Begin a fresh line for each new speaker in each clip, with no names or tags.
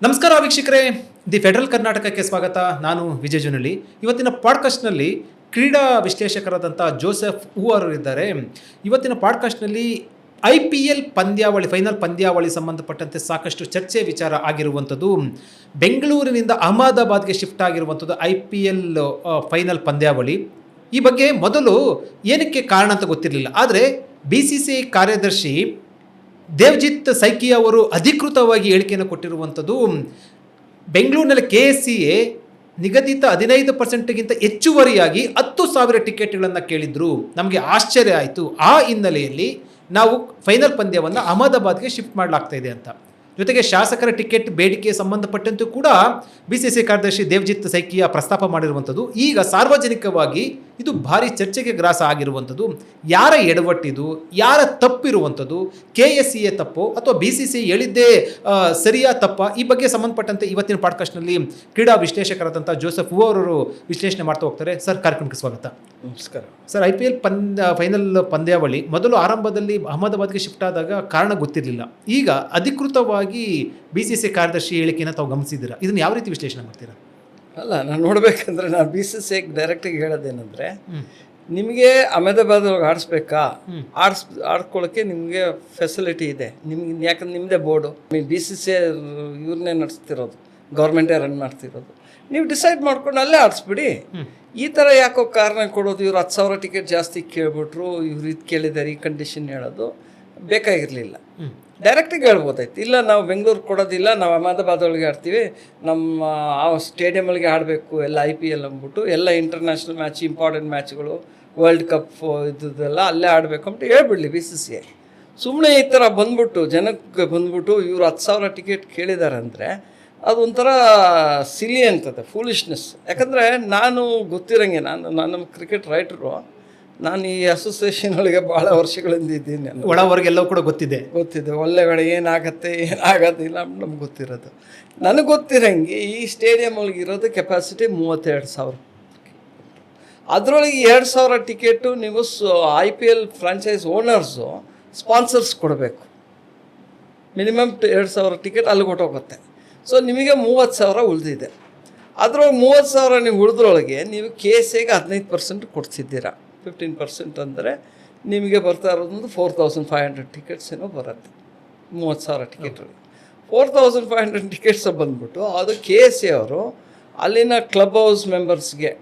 ನಮಸ್ಕಾರ ವೀಕ್ಷಕರೇ, the federal ಕರ್ನಾಟಕಕ್ಕೆ ಸ್ವಾಗತ. ನಾನು ವಿಜಯ್ ಜುನಳ್ಳಿ. ಇವತ್ತಿನ ಪಾಡ್ಕಾಸ್ಟ್ನಲ್ಲಿ ಕ್ರೀಡಾ ವಿಶ್ಲೇಷಕರಾದಂಥ ಜೋಸೆಫ್ ಹೂವಾರ್ ಇದ್ದಾರೆ. ಇವತ್ತಿನ ಪಾಡ್ಕಾಸ್ಟ್ನಲ್ಲಿ IPL ಪಂದ್ಯಾವಳಿ, ಫೈನಲ್ ಪಂದ್ಯಾವಳಿ ಸಂಬಂಧಪಟ್ಟಂತೆ ಸಾಕಷ್ಟು ಚರ್ಚೆ ವಿಚಾರ ಆಗಿರುವಂಥದ್ದು. ಬೆಂಗಳೂರಿನಿಂದ ಅಹಮದಾಬಾದ್ಗೆ ಶಿಫ್ಟ್ ಆಗಿರುವಂಥದ್ದು IPL ಫೈನಲ್ ಪಂದ್ಯಾವಳಿ. ಈ ಬಗ್ಗೆ ಮೊದಲು ಏನಕ್ಕೆ ಕಾರಣ ಅಂತ ಗೊತ್ತಿರಲಿಲ್ಲ. ಆದರೆ BCCI ಕಾರ್ಯದರ್ಶಿ ದೇವ್ಜಿತ್ ಸೈಕಿ ಅವರು ಅಧಿಕೃತವಾಗಿ ಹೇಳಿಕೆಯನ್ನು ಕೊಟ್ಟಿರುವಂಥದ್ದು, ಬೆಂಗಳೂರಿನಲ್ಲಿ KSCA ನಿಗದಿತ 15%ಗಿಂತ ಹೆಚ್ಚುವರಿಯಾಗಿ 10,000 ಟಿಕೆಟ್ಗಳನ್ನು ಕೇಳಿದ್ರು. ನಮಗೆ ಆಶ್ಚರ್ಯ ಆಯಿತು. ಆ ಹಿನ್ನೆಲೆಯಲ್ಲಿ ನಾವು ಫೈನಲ್ ಪಂದ್ಯವನ್ನು ಅಹಮದಾಬಾದ್ಗೆ ಶಿಫ್ಟ್ ಮಾಡಲಾಗ್ತಾ ಇದೆ ಅಂತ. ಜೊತೆಗೆ ಶಾಸಕರ ಟಿಕೆಟ್ ಬೇಡಿಕೆಗೆ ಸಂಬಂಧಪಟ್ಟಂತೆ ಕೂಡ BCCI ಕಾರ್ಯದರ್ಶಿ ದೇವ್ಜಿತ್ ಸೈಕಿಯ ಪ್ರಸ್ತಾಪ ಮಾಡಿರುವಂಥದ್ದು. ಈಗ ಸಾರ್ವಜನಿಕವಾಗಿ ಇದು ಭಾರಿ ಚರ್ಚೆಗೆ ಗ್ರಾಸ ಆಗಿರುವಂಥದ್ದು. ಯಾರ ಎಡವಟ್ಟಿದು, ಯಾರ ತಪ್ಪಿರುವಂಥದ್ದು, KSCA ತಪ್ಪು ಅಥವಾ BCCI ಹೇಳಿದ್ದೇ ಸರಿಯಾ ತಪ್ಪ? ಈ ಬಗ್ಗೆ ಸಂಬಂಧಪಟ್ಟಂತೆ ಇವತ್ತಿನ ಪಾಡ್ಕಾಸ್ಟ್ನಲ್ಲಿ ಕ್ರೀಡಾ ವಿಶ್ಲೇಷಕರಾದಂಥ ಜೋಸೆಫ್ ಹೂವಾರ್ ಅವರು ವಿಶ್ಲೇಷಣೆ ಮಾಡ್ತಾ ಹೋಗ್ತಾರೆ. ಸರ್, ಕಾರ್ಯಕ್ರಮಕ್ಕೆ ಸ್ವಾಗತ.
ನಮಸ್ಕಾರ
ಸರ್, IPL ಫೈನಲ್ ಪಂದ್ಯಾವಳಿ ಮೊದಲು ಆರಂಭದಲ್ಲಿ ಅಹಮದಾಬಾದ್ಗೆ ಶಿಫ್ಟ್ ಆದಾಗ ಕಾರಣ ಗೊತ್ತಿರಲಿಲ್ಲ. ಈಗ ಅಧಿಕೃತವಾಗಿ BCCI ಕಾರ್ಯದರ್ಶಿ ಹೇಳಿಕೆಯನ್ನು ತಾವು ಗಮನಿಸಿದ್ದೀರಾ. ಇದನ್ನು ಯಾವ ರೀತಿ ವಿಶ್ಲೇಷಣೆ ಮಾಡ್ತೀರಾ?
ಅಲ್ಲ, ನಾನು ನೋಡಬೇಕಂದ್ರೆ ನಾನು BCCI ಡೈರೆಕ್ಟಾಗಿ ಹೇಳೋದೇನೆಂದರೆ, ನಿಮಗೆ ಅಹಮದಾಬಾದ್ ಒಳಗೆ ಆಡಿಸ್ಬೇಕಾ, ಆಡ್ಕೊಳ್ಳೋಕ್ಕೆ ನಿಮಗೆ ಫೆಸಿಲಿಟಿ ಇದೆ. ನಿಮ್ಗೆ ಯಾಕಂದ್ರೆ ನಿಮ್ಮದೇ ಬೋರ್ಡು, BCCI ಇವ್ರನ್ನೇ ನಡೆಸ್ತಿರೋದು, ಗೌರ್ಮೆಂಟೇ ರನ್ ಮಾಡ್ತಿರೋದು. ನೀವು ಡಿಸೈಡ್ ಮಾಡ್ಕೊಂಡು ಅಲ್ಲೇ ಆಡಿಸ್ಬಿಡಿ. ಈ ಥರ ಯಾಕೋ ಕಾರಣ ಕೊಡೋದು, ಇವ್ರು 10,000 ಟಿಕೆಟ್ ಜಾಸ್ತಿ ಕೇಳ್ಬಿಟ್ರು, ಇವ್ರು ಇದು ಕೇಳಿದ್ದಾರೆ, ಈ ಕಂಡೀಷನ್ ಹೇಳೋದು ಬೇಕಾಗಿರಲಿಲ್ಲ. ಡೈರೆಕ್ಟಾಗಿ ಹೇಳ್ಬೋದಾಯ್ತು, ಇಲ್ಲ ನಾವು ಬೆಂಗಳೂರು ಕೊಡೋದಿಲ್ಲ, ನಾವು ಅಹಮದಾಬಾದ್ ಒಳಗೆ ಆಡ್ತೀವಿ, ನಮ್ಮ ಆ ಸ್ಟೇಡಿಯಮಲ್ಲಿಗೆ ಆಡಬೇಕು, ಎಲ್ಲ IPL ಅಂದ್ಬಿಟ್ಟು ಎಲ್ಲ ಇಂಟರ್ನ್ಯಾಷನಲ್ ಮ್ಯಾಚ್, ಇಂಪಾರ್ಟೆಂಟ್ ಮ್ಯಾಚ್ಗಳು, ವರ್ಲ್ಡ್ ಕಪ್ ಇದ್ದದೆಲ್ಲ ಅಲ್ಲೇ ಆಡಬೇಕು ಅಂತ ಹೇಳ್ಬಿಡಲಿ BCCI. ಸುಮ್ಮನೆ ಈ ಥರ ಬಂದ್ಬಿಟ್ಟು ಜನಕ್ಕೆ ಬಂದ್ಬಿಟ್ಟು ಇವ್ರು 10,000 ಟಿಕೆಟ್ ಕೇಳಿದ್ದಾರೆ ಅಂದರೆ ಅದೊಂಥರ ಸಿಲಿ ಅಂತದೆ, ಫೂಲಿಶ್ನೆಸ್. ಯಾಕಂದರೆ ನಾನು ಗೊತ್ತಿರೋಂಗೆ, ನಾನು ಕ್ರಿಕೆಟ್ ರೈಟರು, ನಾನು ಈ ಅಸೋಸಿಯೇಷನ್ ಒಳಗೆ ಭಾಳ ವರ್ಷಗಳಿಂದ ಇದ್ದೀನಿ.
ಒಳವರೆಗೆಲ್ಲವೂ ಕೂಡ ಗೊತ್ತಿದೆ.
ಒಳ್ಳೆಗಡೆ ಏನಾಗೋದಿಲ್ಲ ನಮ್ಗೆ ಗೊತ್ತಿರೋದು. ನನಗೆ ಗೊತ್ತಿರೋಂಗೆ ಈ ಸ್ಟೇಡಿಯಂ ಒಳಗೆ ಇರೋದು ಕೆಪಾಸಿಟಿ 32,000. ಅದರೊಳಗೆ 2,000 ಟಿಕೆಟು ನೀವು IPL ಫ್ರಾಂಚೈಸ್ ಓನರ್ಸು ಸ್ಪಾನ್ಸರ್ಸ್ ಕೊಡಬೇಕು. ಮಿನಿಮಮ್ 2,000 ಟಿಕೆಟ್ ಅಲ್ಲಿಗೆ ಹೊಟ್ಟೋಗುತ್ತೆ. ಸೊ ನಿಮಗೆ 30,000 ಉಳಿದಿದೆ. ಅದರೊಳಗೆ 30,000 ನೀವು ಉಳಿದ್ರೊಳಗೆ ನೀವು KSCAಗೆ 15% ಕೊಡ್ತಿದ್ದೀರಾ. 15% ಅಂದರೆ ನಿಮಗೆ ಬರ್ತಾ ಇರೋದೊಂದು 4,500 ಟಿಕೆಟ್ಸ್ ಏನೋ ಬರುತ್ತೆ. 30,000 ಟಿಕೆಟ್ಗಳಿಗೆ 4,500 ಟಿಕೆಟ್ಸ್ ಬಂದ್ಬಿಟ್ಟು ಅದು KSCA ಅವರು ಅಲ್ಲಿನ ಕ್ಲಬ್ ಹೌಸ್ ಮೆಂಬರ್ಸ್ಗೆ,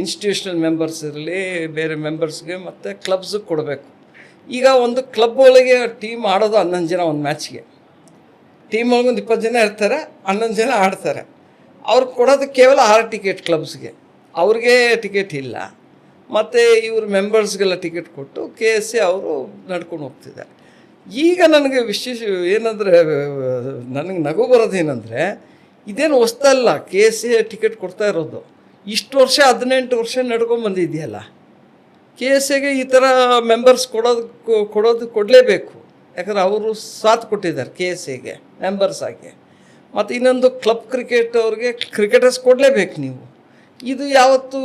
ಇನ್ಸ್ಟಿಟ್ಯೂಷನಲ್ ಮೆಂಬರ್ಸ್ ಇರಲಿ, ಬೇರೆ ಮೆಂಬರ್ಸ್ಗೆ ಮತ್ತು ಕ್ಲಬ್ಸ್ಗೆ ಕೊಡಬೇಕು. ಈಗ ಒಂದು ಕ್ಲಬ್ ಒಳಗೆ ಟೀಮ್ ಆಡೋದು 11 ಜನ ಒಂದು ಮ್ಯಾಚ್ಗೆ. ಟೀಮ್ ಒಳಗೆ ಒಂದು 20 ಜನ ಇರ್ತಾರೆ, 11 ಜನ ಆಡ್ತಾರೆ. ಅವ್ರಿಗೆ ಕೊಡೋದು ಕೇವಲ 6 ಟಿಕೆಟ್ ಕ್ಲಬ್ಸ್ಗೆ, ಅವ್ರಿಗೆ ಟಿಕೆಟ್ ಇಲ್ಲ. ಮತ್ತು ಇವರು ಮೆಂಬರ್ಸ್ಗೆಲ್ಲ ಟಿಕೆಟ್ ಕೊಟ್ಟು KSCA ಅವರು ನಡ್ಕೊಂಡು ಹೋಗ್ತಿದ್ದಾರೆ. ಈಗ ನನಗೆ ವಿಶೇಷ ಏನಂದರೆ, ನನಗೆ ನಗು ಬರೋದೇನೆಂದರೆ, ಇದೇನು ಹೊಸ್ತಲ್ಲ KSCA ಟಿಕೆಟ್ ಕೊಡ್ತಾ ಇರೋದು. ಇಷ್ಟು ವರ್ಷ 18 ವರ್ಷ ನಡ್ಕೊಂಬಂದಿದೆಯಲ್ಲ. KSCAಗೆ ಈ ಥರ ಮೆಂಬರ್ಸ್ ಕೊಡಲೇಬೇಕು. ಯಾಕಂದರೆ ಅವರು ಸಾಥ್ ಕೊಟ್ಟಿದ್ದಾರೆ KSCAಗೆ ಮೆಂಬರ್ಸ್ ಆಗಿ. ಮತ್ತು ಇನ್ನೊಂದು ಕ್ಲಬ್ ಕ್ರಿಕೆಟ್ ಅವ್ರಿಗೆ ಕ್ರಿಕೆಟರ್ಸ್ ಕೊಡಲೇಬೇಕು ನೀವು. ಇದು ಯಾವತ್ತೂ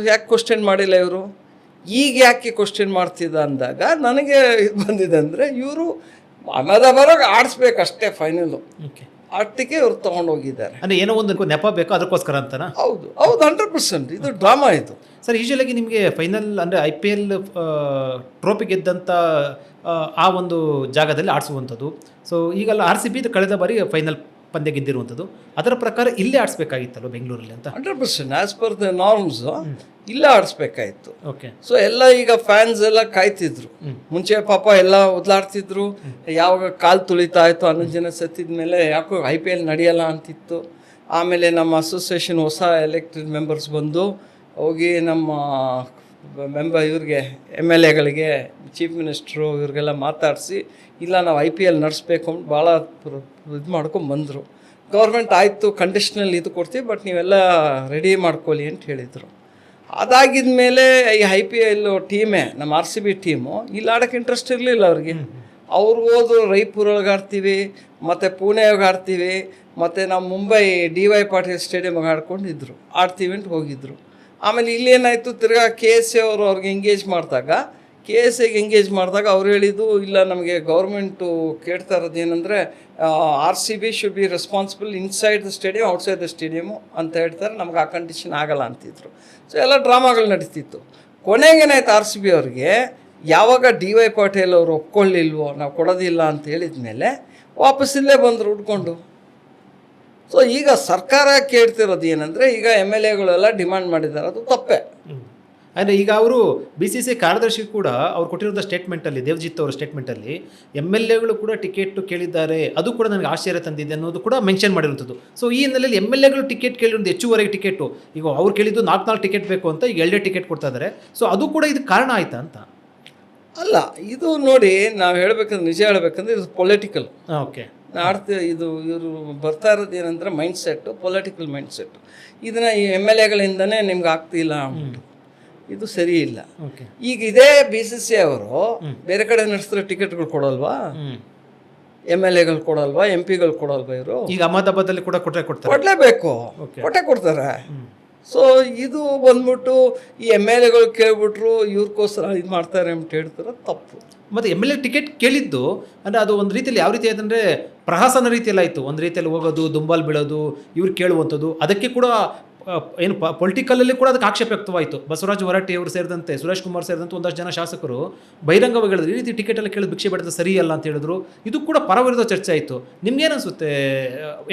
ಯಾಕೆ ಕ್ವಶನ್ ಮಾಡಿಲ್ಲ ಇವರು, ಈಗ ಯಾಕೆ ಕ್ವಶನ್ ಮಾಡ್ತಿದ್ದ ಅಂದಾಗ ನನಗೆ ಇದು ಬಂದಿದೆ ಅಂದರೆ, ಇವರು ಅಹಮದಾಬಾದ್ ಆಡಿಸ್ಬೇಕಷ್ಟೇ ಫೈನಲು. ಅಟ್ಟಿಗೆ ಇವ್ರು ತೊಗೊಂಡೋಗಿದ್ದಾರೆ.
ಅಂದರೆ ಏನೋ ಒಂದು ನೆಪ ಬೇಕು, ಅದಕ್ಕೋಸ್ಕರ ಅಂತನಾ?
ಹೌದು 100%. ಇದು ಡ್ರಾಮಾ ಇದು.
ಸರ್, ಯೂಶಲಾಗಿ ನಿಮಗೆ ಫೈನಲ್ ಅಂದರೆ IPL ಟ್ರೋಫಿ ಗೆದ್ದಂಥ ಆ ಒಂದು ಜಾಗದಲ್ಲಿ ಆಡಿಸುವಂಥದ್ದು. ಸೊ ಈಗೆಲ್ಲ RCB ಕಳೆದ ಬಾರಿ ಫೈನಲ್ ಪಂದ್ಯ ಗೆದ್ದಿರುವಂಥದ್ದು. ಅದರ ಪ್ರಕಾರ ಇಲ್ಲೇ ಆಡಿಸ್ಬೇಕಾಗಿತ್ತಲ್ಲ ಬೆಂಗಳೂರಲ್ಲಿ ಅಂತ?
100% ಆ್ಯಸ್ ಪರ್ ದ ನಾರ್ಮ್ಸು ಇಲ್ಲೇ ಆಡಿಸ್ಬೇಕಾಯಿತು.
ಓಕೆ.
ಸೊ ಎಲ್ಲ ಈಗ ಫ್ಯಾನ್ಸ್ ಎಲ್ಲ ಕಾಯ್ತಿದ್ರು. ಮುಂಚೆ ಪಾಪ ಎಲ್ಲ ಒದ್ಲಾಡ್ತಿದ್ರು, ಯಾವಾಗ ಕಾಲು ತುಳಿತಾ ಇತ್ತು, 11 ಜನ ಸತ್ತಿದ ಮೇಲೆ ಯಾಕೋ IPL ನಡೆಯಲ್ಲ ಅಂತಿತ್ತು. ಆಮೇಲೆ ನಮ್ಮ ಅಸೋಸಿಯೇಷನ್ ಹೊಸ ಎಲೆಕ್ಟೆಡ್ ಮೆಂಬರ್ಸ್ ಬಂದು ಹೋಗಿ ನಮ್ಮ ಇವ್ರಿಗೆ MLAಗಳಿಗೆ, ಚೀಫ್ ಮಿನಿಸ್ಟ್ರು ಇವ್ರಿಗೆಲ್ಲ ಮಾತಾಡಿಸಿ, ಇಲ್ಲ ನಾವು IPL ನಡೆಸ್ಬೇಕು ಅಂತ ಭಾಳ ಇದು ಮಾಡ್ಕೊಂಬಂದರು. ಗೌರ್ಮೆಂಟ್ ಆಯಿತು, ಕಂಡೀಷ್ನಲ್ ಇದು ಕೊಡ್ತೀವಿ, ಬಟ್ ನೀವೆಲ್ಲ ರೆಡಿ ಮಾಡ್ಕೊಳ್ಳಿ ಅಂತ ಹೇಳಿದರು. ಅದಾಗಿದ ಮೇಲೆ ಈ IPL ಟೀಮೇ, ನಮ್ಮ RCB ಟೀಮು ಇಲ್ಲಿ ಆಡೋಕ್ಕೆ ಇಂಟ್ರೆಸ್ಟ್ ಇರಲಿಲ್ಲ ಅವ್ರಿಗೆ. ಅವ್ರು ಹೋದ್ರು ರೈಪುರ್ ಒಳಗೆ ಆಡ್ತೀವಿ, ಮತ್ತು ಪುಣೆಗೆ ಆಡ್ತೀವಿ, ಮತ್ತು ನಾವು ಮುಂಬೈ DY ಪಾಟೀಲ್ ಸ್ಟೇಡಿಯಮ್ಗೆ ಆಡ್ತೀವಿ ಅಂತ ಹೋಗಿದ್ರು. ಆಮೇಲೆ ಇಲ್ಲೇನಾಯಿತು, ತಿರ್ಗಾ KSCA ಅವರು ಅವ್ರಿಗೆ ಎಂಗೇಜ್ ಮಾಡಿದಾಗ KSAಗೆ ಎಂಗೇಜ್ ಮಾಡಿದಾಗ ಅವ್ರು ಹೇಳಿದ್ದು ಇಲ್ಲ ನಮಗೆ ಗೌರ್ಮೆಂಟು ಕೇಳ್ತಾ ಇರೋದು ಏನಂದರೆ RCB should be responsible inside the stadium outside the stadium ಅಂತ ಹೇಳ್ತಾರೆ. ನಮ್ಗೆ ಆ ಕಂಡೀಷನ್ ಆಗಲ್ಲ ಅಂತಿದ್ರು. ಸೊ ಎಲ್ಲ ಡ್ರಾಮಾಗಳು ನಡೀತಿತ್ತು. ಕೊನೆಗೇನಾಯ್ತು RCB ಅವ್ರಿಗೆ ಯಾವಾಗ DY ಪಾಟೀಲ್ ಅವರು ಒಪ್ಕೊಳ್ಳಿಲ್ವೋ ನಾವು ಕೊಡೋದಿಲ್ಲ ಅಂತ ಹೇಳಿದ ಮೇಲೆ ವಾಪಸ್ ಇಲ್ಲೇ ಬಂದರು ಹುಡ್ಕೊಂಡು. ಸೊ ಈಗ ಸರ್ಕಾರ ಕೇಳ್ತಿರೋದು ಏನಂದರೆ ಈಗ MLAಗಳೆಲ್ಲ ಡಿಮ್ಯಾಂಡ್ ಮಾಡಿದ್ದಾರೆ, ಅದು ತಪ್ಪೇ.
ಅಂದರೆ ಈಗ ಅವರು BCCI ಕಾರ್ಯದರ್ಶಿ ಕೂಡ ಅವ್ರು ಕೊಟ್ಟಿರೋಂಥ ಸ್ಟೇಟ್ಮೆಂಟಲ್ಲಿ, ದೇವಜಿತ್ ಅವರ ಸ್ಟೇಟ್ಮೆಂಟಲ್ಲಿ MLAಗಳು ಕೂಡ ಟಿಕೆಟ್ ಕೇಳಿದ್ದಾರೆ, ಅದು ಕೂಡ ನನಗೆ ಆಶ್ಚರ್ಯ ತಂದಿದೆ ಅನ್ನೋದು ಕೂಡ ಮೆನ್ಷನ್ ಮಾಡಿರುವಂಥದ್ದು. ಸೊ ಈ ಹಿನ್ನೆಲೆಯಲ್ಲಿ MLAಗಳು ಟಿಕೆಟ್ ಕೇಳಿರೋದು ಹೆಚ್ಚುವರೆಗೆ ಟಿಕೆಟು, ಈಗ ಅವ್ರು ಕೇಳಿದ್ದು 4 ಟಿಕೆಟ್ ಬೇಕು ಅಂತ ಈಗ 2 ಟಿಕೆಟ್ ಕೊಡ್ತಾ ಇದ್ದಾರೆ. ಸೊ ಅದು ಕೂಡ ಇದು ಕಾರಣ ಆಯ್ತಾ ಅಂತ?
ಅಲ್ಲ, ಇದು ನೋಡಿ ನಾವು ಹೇಳ್ಬೇಕಂದ್ರೆ ನಿಜ ಹೇಳ್ಬೇಕಂದ್ರೆ ಇದು ಪೊಲಿಟಿಕಲ್.
ಓಕೆ,
ಇದು ಇವರು ಬರ್ತಾ ಇರೋದು ಏನಂದ್ರೆ ಮೈಂಡ್ಸೆಟ್ಟು, ಪೊಲಿಟಿಕಲ್ ಮೈಂಡ್ಸೆಟ್ಟು. ಇದನ್ನು ಈ MLAಗಳಿಂದನೇ ನಿಮ್ಗೆ ಆಗ್ತಿಲ್ಲ ಅಂದ್ಬಿಟ್ಟು ಇದು ಸರಿ ಇಲ್ಲ. ಈಗ ಇದೇ BCCI ಅವರು ಬೇರೆ ಕಡೆ ನಡೆಸಿದ್ರೆ ಟಿಕೆಟ್ಗಳು ಕೊಡಲ್ವಾ? MLAಗಳು ಕೊಡಲ್ವಾ? MP ಗಳು ಕೊಡಲ್ವಾ? ಇವರು
ಈಗ ಅಹಮದಾಬಾದಲ್ಲಿ ಕೂಡ
ಕೊಡಲೇಬೇಕು, ಕೊಡ್ತಾರೆ. ಸೊ ಇದು ಬಂದ್ಬಿಟ್ಟು ಈ MLAಗಳು ಕೇಳ್ಬಿಟ್ರು ಇವ್ರಿಗೋಸ್ಕರ ಇದು ಮಾಡ್ತಾರೆ ಅಂತ ಹೇಳ್ತಾರೆ, ತಪ್ಪು.
ಮತ್ತು MLA ಟಿಕೆಟ್ ಕೇಳಿದ್ದು ಅಂದರೆ ಅದು ಒಂದು ರೀತಿಯಲ್ಲಿ ಯಾವ ರೀತಿ ಆಯ್ತಂದರೆ ಪ್ರಹಸನ ರೀತಿಯಲ್ಲಿ ಆಯಿತು. ಒಂದು ರೀತಿಯಲ್ಲಿ ಹೋಗೋದು, ದುಂಬಾಲ್ ಬೀಳೋದು, ಇವ್ರು ಕೇಳುವಂಥದ್ದು, ಅದಕ್ಕೆ ಕೂಡ ಏನು ಪೊಲಿಟಿಕಲಲ್ಲಿ ಕೂಡ ಅದಕ್ಕೆ ಆಕ್ಷೇಪ ವ್ಯಕ್ತವಾಯಿತು. ಬಸವರಾಜ ಹೊರಟ್ಟಿ ಅವರು ಸೇರಿದಂತೆ, ಸುರೇಶ್ ಕುಮಾರ್ ಸೇರಿದಂತೆ ಒಂದಷ್ಟು ಜನ ಶಾಸಕರು ಬಹಿರಂಗವಾಗಿ ಹೇಳಿದ್ರು, ಈ ರೀತಿ ಟಿಕೆಟ್ ಎಲ್ಲ ಕೇಳಿದ್ರು, ಭಿಕ್ಷೆ ಬೇಡದ ಸರಿ ಅಲ್ಲ ಅಂತ ಹೇಳಿದ್ರು. ಇದು ಕೂಡ ಪರವಿರೋಧ ಚರ್ಚೆ ಆಯಿತು. ನಿಮ್ಗೇನು ಅನಿಸುತ್ತೆ?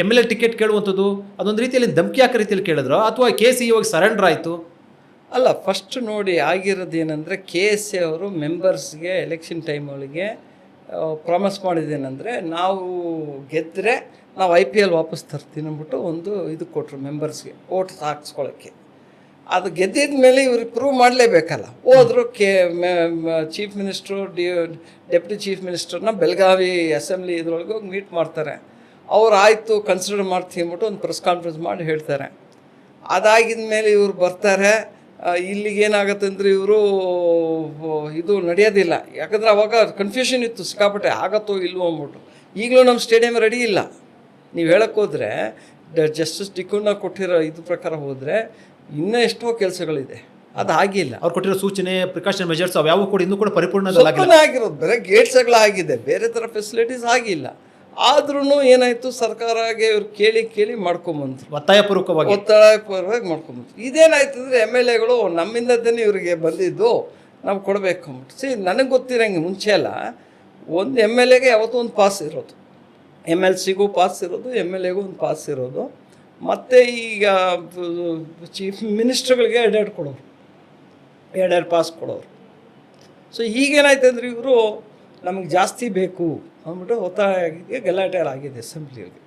MLA ಟಿಕೆಟ್ ಕೇಳುವಂಥದ್ದು ಅದೊಂದು ರೀತಿಯಲ್ಲಿ ಧಮಕಿ ಹಾಕೋ ರೀತಿಯಲ್ಲಿ ಕೇಳಿದ್ರು ಅಥವಾ KCA ಹೋಗಿ ಸರೆಂಡರ್ ಆಯಿತು?
ಅಲ್ಲ, ಫಸ್ಟ್ ನೋಡಿ ಆಗಿರೋದು ಏನಂದರೆ KSA ಅವರು ಮೆಂಬರ್ಸ್ಗೆ ಎಲೆಕ್ಷನ್ ಟೈಮೊಳಗೆ ಪ್ರಾಮಿಸ್ ಮಾಡಿದ್ದೇನೆಂದರೆ ನಾವು ಗೆದ್ದರೆ ನಾವು IPL ವಾಪಸ್ ತರ್ತೀನಿ ಅಂದ್ಬಿಟ್ಟು ಒಂದು ಇದು ಕೊಟ್ಟರು ಮೆಂಬರ್ಸ್ಗೆ ಓಟ್ ಹಾಕ್ಸ್ಕೊಳ್ಳೋಕ್ಕೆ. ಅದು ಗೆದ್ದಿದ ಮೇಲೆ ಇವ್ರಿಗೆ ಪ್ರೂವ್ ಮಾಡಲೇಬೇಕಲ್ಲ. ಹೋದರು ಚೀಫ್ ಮಿನಿಸ್ಟ್ರು ಡೆಪ್ಯೂಟಿ ಚೀಫ್ ಮಿನಿಸ್ಟರ್ನ ಬೆಳಗಾವಿ ಅಸೆಂಬ್ಲಿ ಇದ್ರೊಳಗೆ ಹೋಗಿ ಮೀಟ್ ಮಾಡ್ತಾರೆ. ಅವ್ರು ಆಯಿತು ಕನ್ಸಿಡರ್ ಮಾಡ್ತೀವಿ ಅಂದ್ಬಿಟ್ಟು ಒಂದು ಪ್ರೆಸ್ ಕಾನ್ಫರೆನ್ಸ್ ಮಾಡಿ ಹೇಳ್ತಾರೆ. ಅದಾಗಿದ ಮೇಲೆ ಇವ್ರು ಬರ್ತಾರೆ. ಇಲ್ಲಿಗೆ ಏನಾಗುತ್ತೆ ಅಂದರೆ ಇವರು ಇದು ನಡೆಯೋದಿಲ್ಲ. ಯಾಕಂದರೆ ಅವಾಗ ಕನ್ಫ್ಯೂಷನ್ ಇತ್ತು ಸಿಕ್ಕಾಪಟ್ಟೆ, ಆಗತ್ತೋ ಇಲ್ವೋ ಅಂದ್ಬಿಟ್ಟು. ಈಗಲೂ ನಮ್ಮ ಸ್ಟೇಡಿಯಂ ರೆಡಿ ಇಲ್ಲ. ನೀವು ಹೇಳಕ್ಕೆ ಹೋದರೆ ಜಸ್ಟಿಸ್ ಟಿಕ್ಕುನ ಕೊಟ್ಟಿರೋ ಇದು ಪ್ರಕಾರ ಹೋದರೆ ಇನ್ನೂ ಎಷ್ಟೋ ಕೆಲಸಗಳಿದೆ, ಅದು ಆಗಿಲ್ಲ.
ಅವ್ರು ಕೊಟ್ಟಿರೋ ಸೂಚನೆ, ಪ್ರಿಕಾಷನ್ ಮೆಜರ್ಸ್ ಅವು ಕೂಡ ಇನ್ನೂ ಕೂಡ ಪರಿಪೂರ್ಣ
ಆಗಿರೋದು ಬರೀ ಗೇಟ್ಸ್ಗಳಾಗಿದೆ, ಬೇರೆ ಥರ ಫೆಸಿಲಿಟೀಸ್ ಆಗಿಲ್ಲ. ಆದ್ರೂ ಏನಾಯಿತು, ಸರ್ಕಾರಗೆ ಇವ್ರು ಕೇಳಿ ಮಾಡ್ಕೊಂಬಂದ್ರು,
ಒತ್ತಾಯಪೂರ್ವಕವಾಗಿ
ಮಾಡ್ಕೊಂಬಂದ್ರು. ಇದೇನಾಯ್ತು ಅಂದರೆ MLAಗಳು ನಮ್ಮಿಂದನೇ ಇವರಿಗೆ ಬಂದಿದ್ದು ನಾವು ಕೊಡಬೇಕು ಅಂದ್ಬಿಟ್ಟು. ನನಗೆ ಗೊತ್ತಿರಂಗೆ ಮುಂಚೆ ಎಲ್ಲ ಒಂದು MLAಗೆ ಯಾವತ್ತೂ ಒಂದು ಪಾಸ್ ಇರೋದು, MLCಗೂ ಪಾಸ್ ಇರೋದು, MLAಗೂ ಒಂದು ಪಾಸ್ ಇರೋದು. ಮತ್ತು ಈಗ ಚೀಫ್ ಮಿನಿಸ್ಟ್ರುಗಳಿಗೆ 2 ಕೊಡೋರು, 2 ಪಾಸ್ ಕೊಡೋರು. ಸೊ ಈಗೇನಾಯ್ತು ಅಂದರೆ ಇವರು ನಮಗೆ ಜಾಸ್ತಿ ಬೇಕು ಅಂದ್ಬಿಟ್ಟು ಒತ್ತಾಯ ಆಗಿದೆ, ಗಲಾಟೆ ಆಗಿದೆ ಅಸೆಂಬ್ಲಿಯಲ್ಲಿ.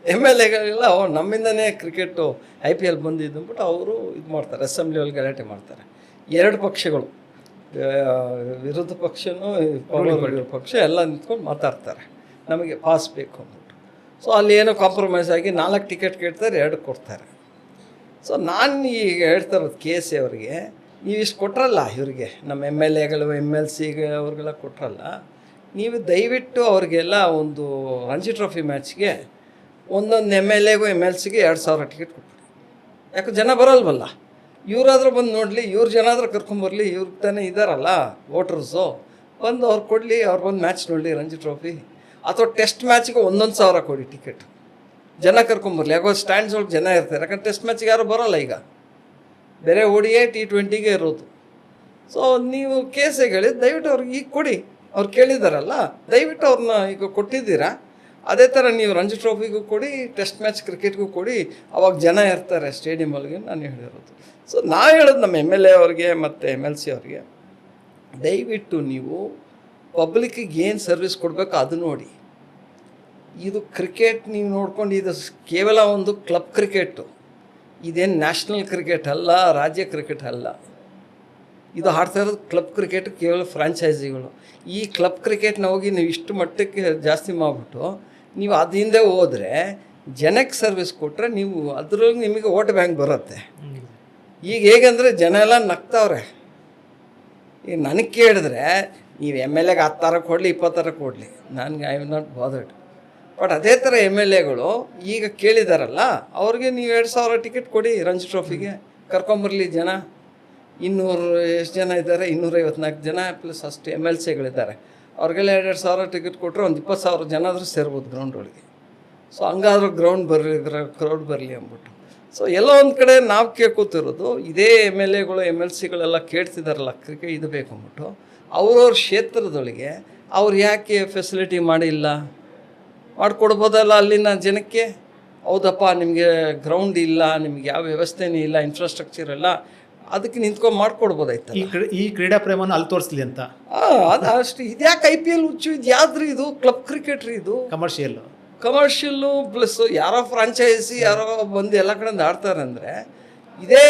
MLAಗಳೆಲ್ಲ ನಮ್ಮಿಂದನೇ ಕ್ರಿಕೆಟು IPL ಬಂದಿದ್ದು ಅಂದ್ಬಿಟ್ಟು ಅವರು ಇದು ಮಾಡ್ತಾರೆ, ಅಸೆಂಬ್ಲಿಯಲ್ಲಿ ಗಲಾಟೆ ಮಾಡ್ತಾರೆ. 2 ಪಕ್ಷಗಳು, ವಿರೋಧ ಪಕ್ಷನೂ ಪಕ್ಷ ಎಲ್ಲ ನಿಂತ್ಕೊಂಡು ಮಾತಾಡ್ತಾರೆ, ನಮಗೆ ಪಾಸ್ ಬೇಕು ಅಂದ್ಬಿಟ್ಟು. ಸೊ ಅಲ್ಲಿ ಏನೋ ಕಾಂಪ್ರಮೈಸ್ ಆಗಿ 4 ಟಿಕೆಟ್ ಕೇಳ್ತಾರೆ, 2 ಕೊಡ್ತಾರೆ. ಸೊ ನಾನು ಈಗ ಹೇಳ್ತಾ ಇರೋದು KSA ಅವರಿಗೆ, ನೀವು ಇಷ್ಟು ಕೊಟ್ರಲ್ಲ ಇವರಿಗೆ, ನಮ್ಮ MLAಗಳು MLCಗೆ ಅವ್ರಿಗೆಲ್ಲ ಕೊಟ್ರಲ್ಲ, ನೀವು ದಯವಿಟ್ಟು ಅವ್ರಿಗೆಲ್ಲ ಒಂದು ರಣಜಿ ಟ್ರೋಫಿ ಮ್ಯಾಚ್ಗೆ ಒಂದೊಂದು MLAಗೂ MLCಗೆ 2,000 ಟಿಕೆಟ್ ಕೊಟ್ಬಿಡಿ. ಯಾಕೆ ಜನ ಬರಲ್ವಲ್ಲ, ಇವರಾದ್ರೂ ಬಂದು ನೋಡಲಿ, ಇವ್ರ ಜನ ಆದ್ರೂ ಕರ್ಕೊಂಬರ್ಲಿ, ಇವ್ರಿಗೆ ತಾನೇ ಇದ್ದಾರಲ್ಲ ವೋಟರ್ಸು, ಬಂದು ಅವ್ರು ಕೊಡಲಿ, ಅವ್ರು ಬಂದು ಮ್ಯಾಚ್ ನೋಡಲಿ ರಣಜಿ ಟ್ರೋಫಿ. ಅಥವಾ ಟೆಸ್ಟ್ ಮ್ಯಾಚ್ಗೆ 1,000 ಕೊಡಿ ಟಿಕೆಟ್, ಜನ ಕರ್ಕೊಂಬರ್ಲಿ. ಯಾಕೋ ಸ್ಟ್ಯಾಂಡ್ಸ್ ಒಳಗೆ ಜನ ಇರ್ತಾರೆ, ಯಾಕಂದ್ರೆ ಟೆಸ್ಟ್ ಮ್ಯಾಚ್ಗೆ ಯಾರು ಬರೋಲ್ಲ, ಈಗ ಬೇರೆ ODI T20ಗೆ ಇರೋದು. ಸೊ ನೀವು KSAಗೆ ಹೇಳಿ ದಯವಿಟ್ಟು ಅವ್ರಿಗೆ ಈಗ ಕೊಡಿ, ಅವ್ರು ಕೇಳಿದಾರಲ್ಲ ದಯವಿಟ್ಟು ಅವ್ರನ್ನ ಈಗ ಕೊಟ್ಟಿದ್ದೀರಾ, ಅದೇ ಥರ ನೀವು ರಣಜಿ ಟ್ರೋಫಿಗೂ ಕೊಡಿ, ಟೆಸ್ಟ್ ಮ್ಯಾಚ್ ಕ್ರಿಕೆಟ್ಗೂ ಕೊಡಿ, ಅವಾಗ ಜನ ಇರ್ತಾರೆ ಸ್ಟೇಡಿಯಮೊಳಗೆ ನಾನು ಹೇಳಿರೋದು. ಸೊ ನಾವು ಹೇಳೋದು ನಮ್ಮ MLA ಅವ್ರಿಗೆ ಮತ್ತು MLC ಅವ್ರಿಗೆ, ದಯವಿಟ್ಟು ನೀವು ಪಬ್ಲಿಕ್ಕಿಗೆ ಏನು ಸರ್ವಿಸ್ ಕೊಡಬೇಕು ಅದು ನೋಡಿ. ಇದು ಕ್ರಿಕೆಟ್ ನೀವು ನೋಡ್ಕೊಂಡು ಇದು ಕೇವಲ ಒಂದು ಕ್ಲಬ್ ಕ್ರಿಕೆಟು, ಇದೇನು ನ್ಯಾಷನಲ್ ಕ್ರಿಕೆಟ್ ಅಲ್ಲ, ರಾಜ್ಯ ಕ್ರಿಕೆಟ್ ಅಲ್ಲ. ಇದು ಆಡ್ತಾ ಇರೋದು ಕ್ಲಬ್ ಕ್ರಿಕೆಟ್, ಕೇವಲ ಫ್ರಾಂಚೈಸಿಗಳು. ಈ ಕ್ಲಬ್ ಕ್ರಿಕೆಟ್ನ ಹೋಗಿ ನೀವು ಇಷ್ಟು ಮಟ್ಟಕ್ಕೆ ಜಾಸ್ತಿ ಮಾಡಿಬಿಟ್ಟು ನೀವು ಅದು ಹಿಂದೆ ಹೋದರೆ ಜನಕ್ಕೆ ಸರ್ವಿಸ್ ಕೊಟ್ಟರೆ ನೀವು ಅದ್ರೊಳಗೆ ನಿಮಗೆ ವೋಟ್ ಬ್ಯಾಂಕ್ ಬರುತ್ತೆ. ಈಗ ಹೇಗಂದರೆ ಜನ ಎಲ್ಲ ನಗ್ತಾವ್ರೆ. ಈಗ ನನಗೆ ಕೇಳಿದ್ರೆ ನೀವು MLAಗೆ 10,000 ಕೊಡಲಿ, 20,000 ಕೊಡಲಿ, ನನಗೆ I am not bothered. But ಅದೇ ಥರ MLAಗಳು ಈಗ ಕೇಳಿದಾರಲ್ಲ, ಅವ್ರಿಗೆ ನೀವು 2,000 ಟಿಕೆಟ್ ಕೊಡಿ, ರಣಜಿ ಟ್ರೋಫಿಗೆ ಕರ್ಕೊಂಬರ್ಲಿ ಜನ. ಎಷ್ಟು ಜನ ಇದ್ದಾರೆ, 254 ಜನ ಪ್ಲಸ್ ಅಷ್ಟು MLCಗಳಿದ್ದಾರೆ. ಅವ್ರಿಗೆಲ್ಲ 2 ಸಾವಿರ ಟಿಕೆಟ್ ಕೊಟ್ಟರೆ ಒಂದು 20,000 ಜನ ಆದರೂ ಸೇರ್ಬೋದು ಗ್ರೌಂಡ್ ಒಳಗೆ. ಸೊ ಹಂಗಾದ್ರೂ ಕ್ರೌಡ್ ಬರಲಿ ಅಂದ್ಬಿಟ್ಟು. ಸೊ ಎಲ್ಲ ಒಂದು ಕಡೆ ನಾವು ಕೇಳ್ಕೊತಿರೋದು, ಇದೇ MLAಗಳು MLCಗಳೆಲ್ಲ ಕೇಳ್ತಿದ್ದಾರಲ್ಲ ಕ್ರಿಕೆಟ್ ಇದು ಬೇಕು ಅಂದ್ಬಿಟ್ಟು, ಅವ್ರವ್ರ ಕ್ಷೇತ್ರದೊಳಗೆ ಅವ್ರು ಯಾಕೆ ಫೆಸಿಲಿಟಿ ಮಾಡಿಲ್ಲ, ಮಾಡಿಕೊಡ್ಬೋದಲ್ಲ ಅಲ್ಲಿನ ಜನಕ್ಕೆ. ಹೌದಪ್ಪ, ನಿಮಗೆ ಗ್ರೌಂಡ್ ಇಲ್ಲ, ನಿಮ್ಗೆ ಯಾವ ವ್ಯವಸ್ಥೆನೇ ಇಲ್ಲ, ಇನ್ಫ್ರಾಸ್ಟ್ರಕ್ಚರ್ ಇಲ್ಲ, ಅದಕ್ಕೆ ನಿಂತ್ಕೊಂಡು ಮಾಡಿಕೊಡ್ಬೋದಾಯ್ತು.
ಈ ಕ್ರೀಡಾ ಪ್ರೇಮನ ಅಲ್ಲಿ ತೋರಿಸ್ಲಿ ಅಂತ.
ಅದು ಅಷ್ಟು. ಇದ್ಯಾಕೆ IPL ಹುಚ್ಚು, ಇದು ಯಾವ್ದ್ರಿ, ಇದು ಕ್ಲಬ್ ಕ್ರಿಕೆಟ್ ರೀ, ಇದು ಕಮರ್ಷಿಯಲ್ಲು ಪ್ಲಸ್ ಯಾರೋ ಫ್ರಾಂಚೈಸಿ ಯಾರೋ ಬಂದು ಎಲ್ಲ ಕಡೆಯಿಂದ ಆಡ್ತಾರೆ ಅಂದರೆ, ಇದೇ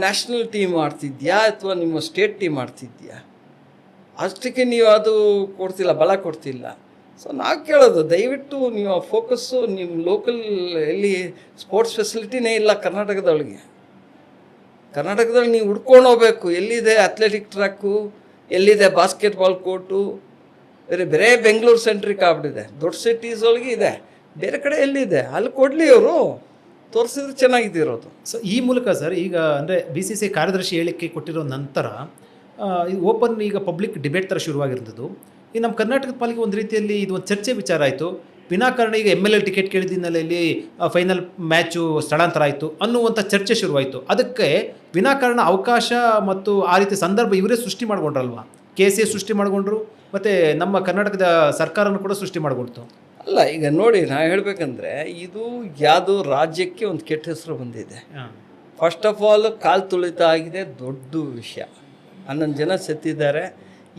ನ್ಯಾಷನಲ್ ಟೀಮ್ ಆಡ್ತಿದ್ಯಾ ಅಥವಾ ನಿಮ್ಮ ಸ್ಟೇಟ್ ಟೀಮ್ ಆಡ್ತಿದ್ಯಾ? ಅಷ್ಟಕ್ಕೆ ನೀವು ಅದು ಕೊಡ್ತಿಲ್ಲ, ಬಲ ಕೊಡ್ತಿಲ್ಲ. ಸೊ ನಾವು ಕೇಳೋದು, ದಯವಿಟ್ಟು ನೀವು ಫೋಕಸ್ಸು ನಿಮ್ಮ ಲೋಕಲ್ ಎಲ್ಲಿ ಸ್ಪೋರ್ಟ್ಸ್ ಫೆಸಿಲಿಟಿನೇ ಇಲ್ಲ ಕರ್ನಾಟಕದೊಳಗೆ ನೀವು ಹುಡ್ಕೊಂಡು ಹೋಗ್ಬೇಕು. ಎಲ್ಲಿದೆ ಅಥ್ಲೆಟಿಕ್ ಟ್ರ್ಯಾಕು, ಎಲ್ಲಿದೆ ಬಾಸ್ಕೆಟ್ಬಾಲ್ ಕೋರ್ಟು, ಬೇರೆ ಬೆಂಗಳೂರು ಸೆಂಟ್ರಿಕ್ ಆಗ್ಬಿಟ್ಟಿದೆ. ದೊಡ್ಡ ಸಿಟೀಸ್ ಒಳಗೆ ಇದೆ, ಬೇರೆ ಕಡೆ ಎಲ್ಲಿದೆ ಅಲ್ಲಿ ಕೊಡಲಿ, ಅವರು ತೋರಿಸಿದ್ರೆ ಚೆನ್ನಾಗಿದ್ದಿರೋದು.
ಸೊ ಈ ಮೂಲಕ ಸರ್, ಈಗ ಅಂದರೆ BCCI ಕಾರ್ಯದರ್ಶಿ ಹೇಳಿಕೆ ಕೊಟ್ಟಿರೋ ನಂತರ ಇದು ಓಪನ್ ಈಗ ಪಬ್ಲಿಕ್ ಡಿಬೇಟ್ ಥರ ಶುರುವಾಗಿರ್ತದ್ದು. ಈ ನಮ್ಮ ಕರ್ನಾಟಕದ ಪಾಲಿಗೆ ಒಂದು ರೀತಿಯಲ್ಲಿ ಇದು ಒಂದು ಚರ್ಚೆ ವಿಚಾರ ಆಯಿತು. ವಿನಾಕಾರಣ ಈಗ MLA ಟಿಕೆಟ್ ಕೇಳಿದ ಹಿನ್ನೆಲೆಯಲ್ಲಿ ಫೈನಲ್ ಮ್ಯಾಚು ಸ್ಥಳಾಂತರ ಆಯಿತು ಅನ್ನುವಂಥ ಚರ್ಚೆ ಶುರುವಾಯಿತು. ಅದಕ್ಕೆ ವಿನಾಕಾರಣ ಅವಕಾಶ ಮತ್ತು ಆ ರೀತಿ ಸಂದರ್ಭ ಇವರೇ ಸೃಷ್ಟಿ ಮಾಡ್ಕೊಂಡ್ರಲ್ವಾ? KCA ಸೃಷ್ಟಿ ಮಾಡಿಕೊಂಡ್ರು, ಮತ್ತು ನಮ್ಮ ಕರ್ನಾಟಕದ ಸರ್ಕಾರನೂ ಕೂಡ ಸೃಷ್ಟಿ ಮಾಡಿಕೊಡ್ತು.
ಅಲ್ಲ, ಈಗ ನೋಡಿ, ನಾ ಹೇಳಬೇಕಂದ್ರೆ ಇದು ಯಾವುದೋ ರಾಜ್ಯಕ್ಕೆ ಒಂದು ಕೆಟ್ಟ ಹೆಸರು ಬಂದಿದೆ. ಫಸ್ಟ್ ಆಫ್ ಆಲ್ ಕಾಲು ತುಳಿತ ಆಗಿದೆ, ದೊಡ್ಡ ವಿಷಯ. 11 ಜನ ಸತ್ತಿದ್ದಾರೆ.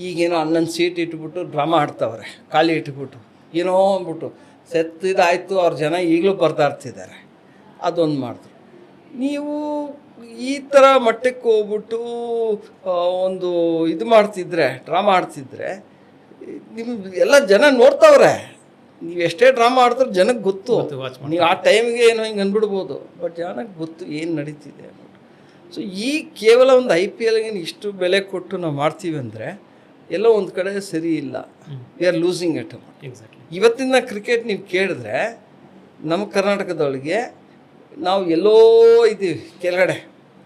ಈಗೇನೋ 11 ಸೀಟ್ ಇಟ್ಬಿಟ್ಟು ಡ್ರಾಮಾ ಆಡ್ತಾವ್ರೆ, ಖಾಲಿ ಇಟ್ಬಿಟ್ಟು ಏನೋ ಅಂದ್ಬಿಟ್ಟು ಸತ್ತಿದಾಯಿತು. ಅವ್ರ ಜನ ಈಗಲೂ ಬರ್ದಾಡ್ತಿದ್ದಾರೆ. ಅದೊಂದು ಮಾಡಿದ್ರು. ನೀವು ಈ ಥರ ಮಟ್ಟಕ್ಕೆ ಹೋಗ್ಬಿಟ್ಟು ಒಂದು ಇದು ಮಾಡ್ತಿದ್ರೆ, ಡ್ರಾಮಾ ಆಡ್ತಿದ್ರೆ, ನಿಮ್ಮ ಎಲ್ಲ ಜನ ನೋಡ್ತಾವ್ರೆ. ನೀವು ಎಷ್ಟೇ ಡ್ರಾಮಾ ಆಡ್ತಾರೆ ಜನಕ್ಕೆ ಗೊತ್ತು. ನೀವು ಆ ಟೈಮ್ಗೆ ಏನೋ ಹಿಂಗೆ ಅಂದ್ಬಿಡ್ಬೋದು, ಬಟ್ ಜನಕ್ಕೆ ಗೊತ್ತು ಏನು ನಡೀತಿದೆ ಅಂದ್ಬಿಟ್ಟು. ಸೊ ಈ ಕೇವಲ ಒಂದು IPLಗೆ ಇಷ್ಟು ಬೆಲೆ ಕೊಟ್ಟು ನಾವು ಮಾಡ್ತೀವಿ ಅಂದರೆ ಎಲ್ಲೋ ಒಂದು ಕಡೆ ಸರಿ ಇಲ್ಲ. We are losing it. ಇವತ್ತಿನ ಕ್ರಿಕೆಟ್ ನೀವು ಕೇಳಿದ್ರೆ ನಮ್ಮ ಕರ್ನಾಟಕದೊಳಗೆ ನಾವು ಎಲ್ಲೋ ಇದ್ದೀವಿ ಕೆಳಗಡೆ.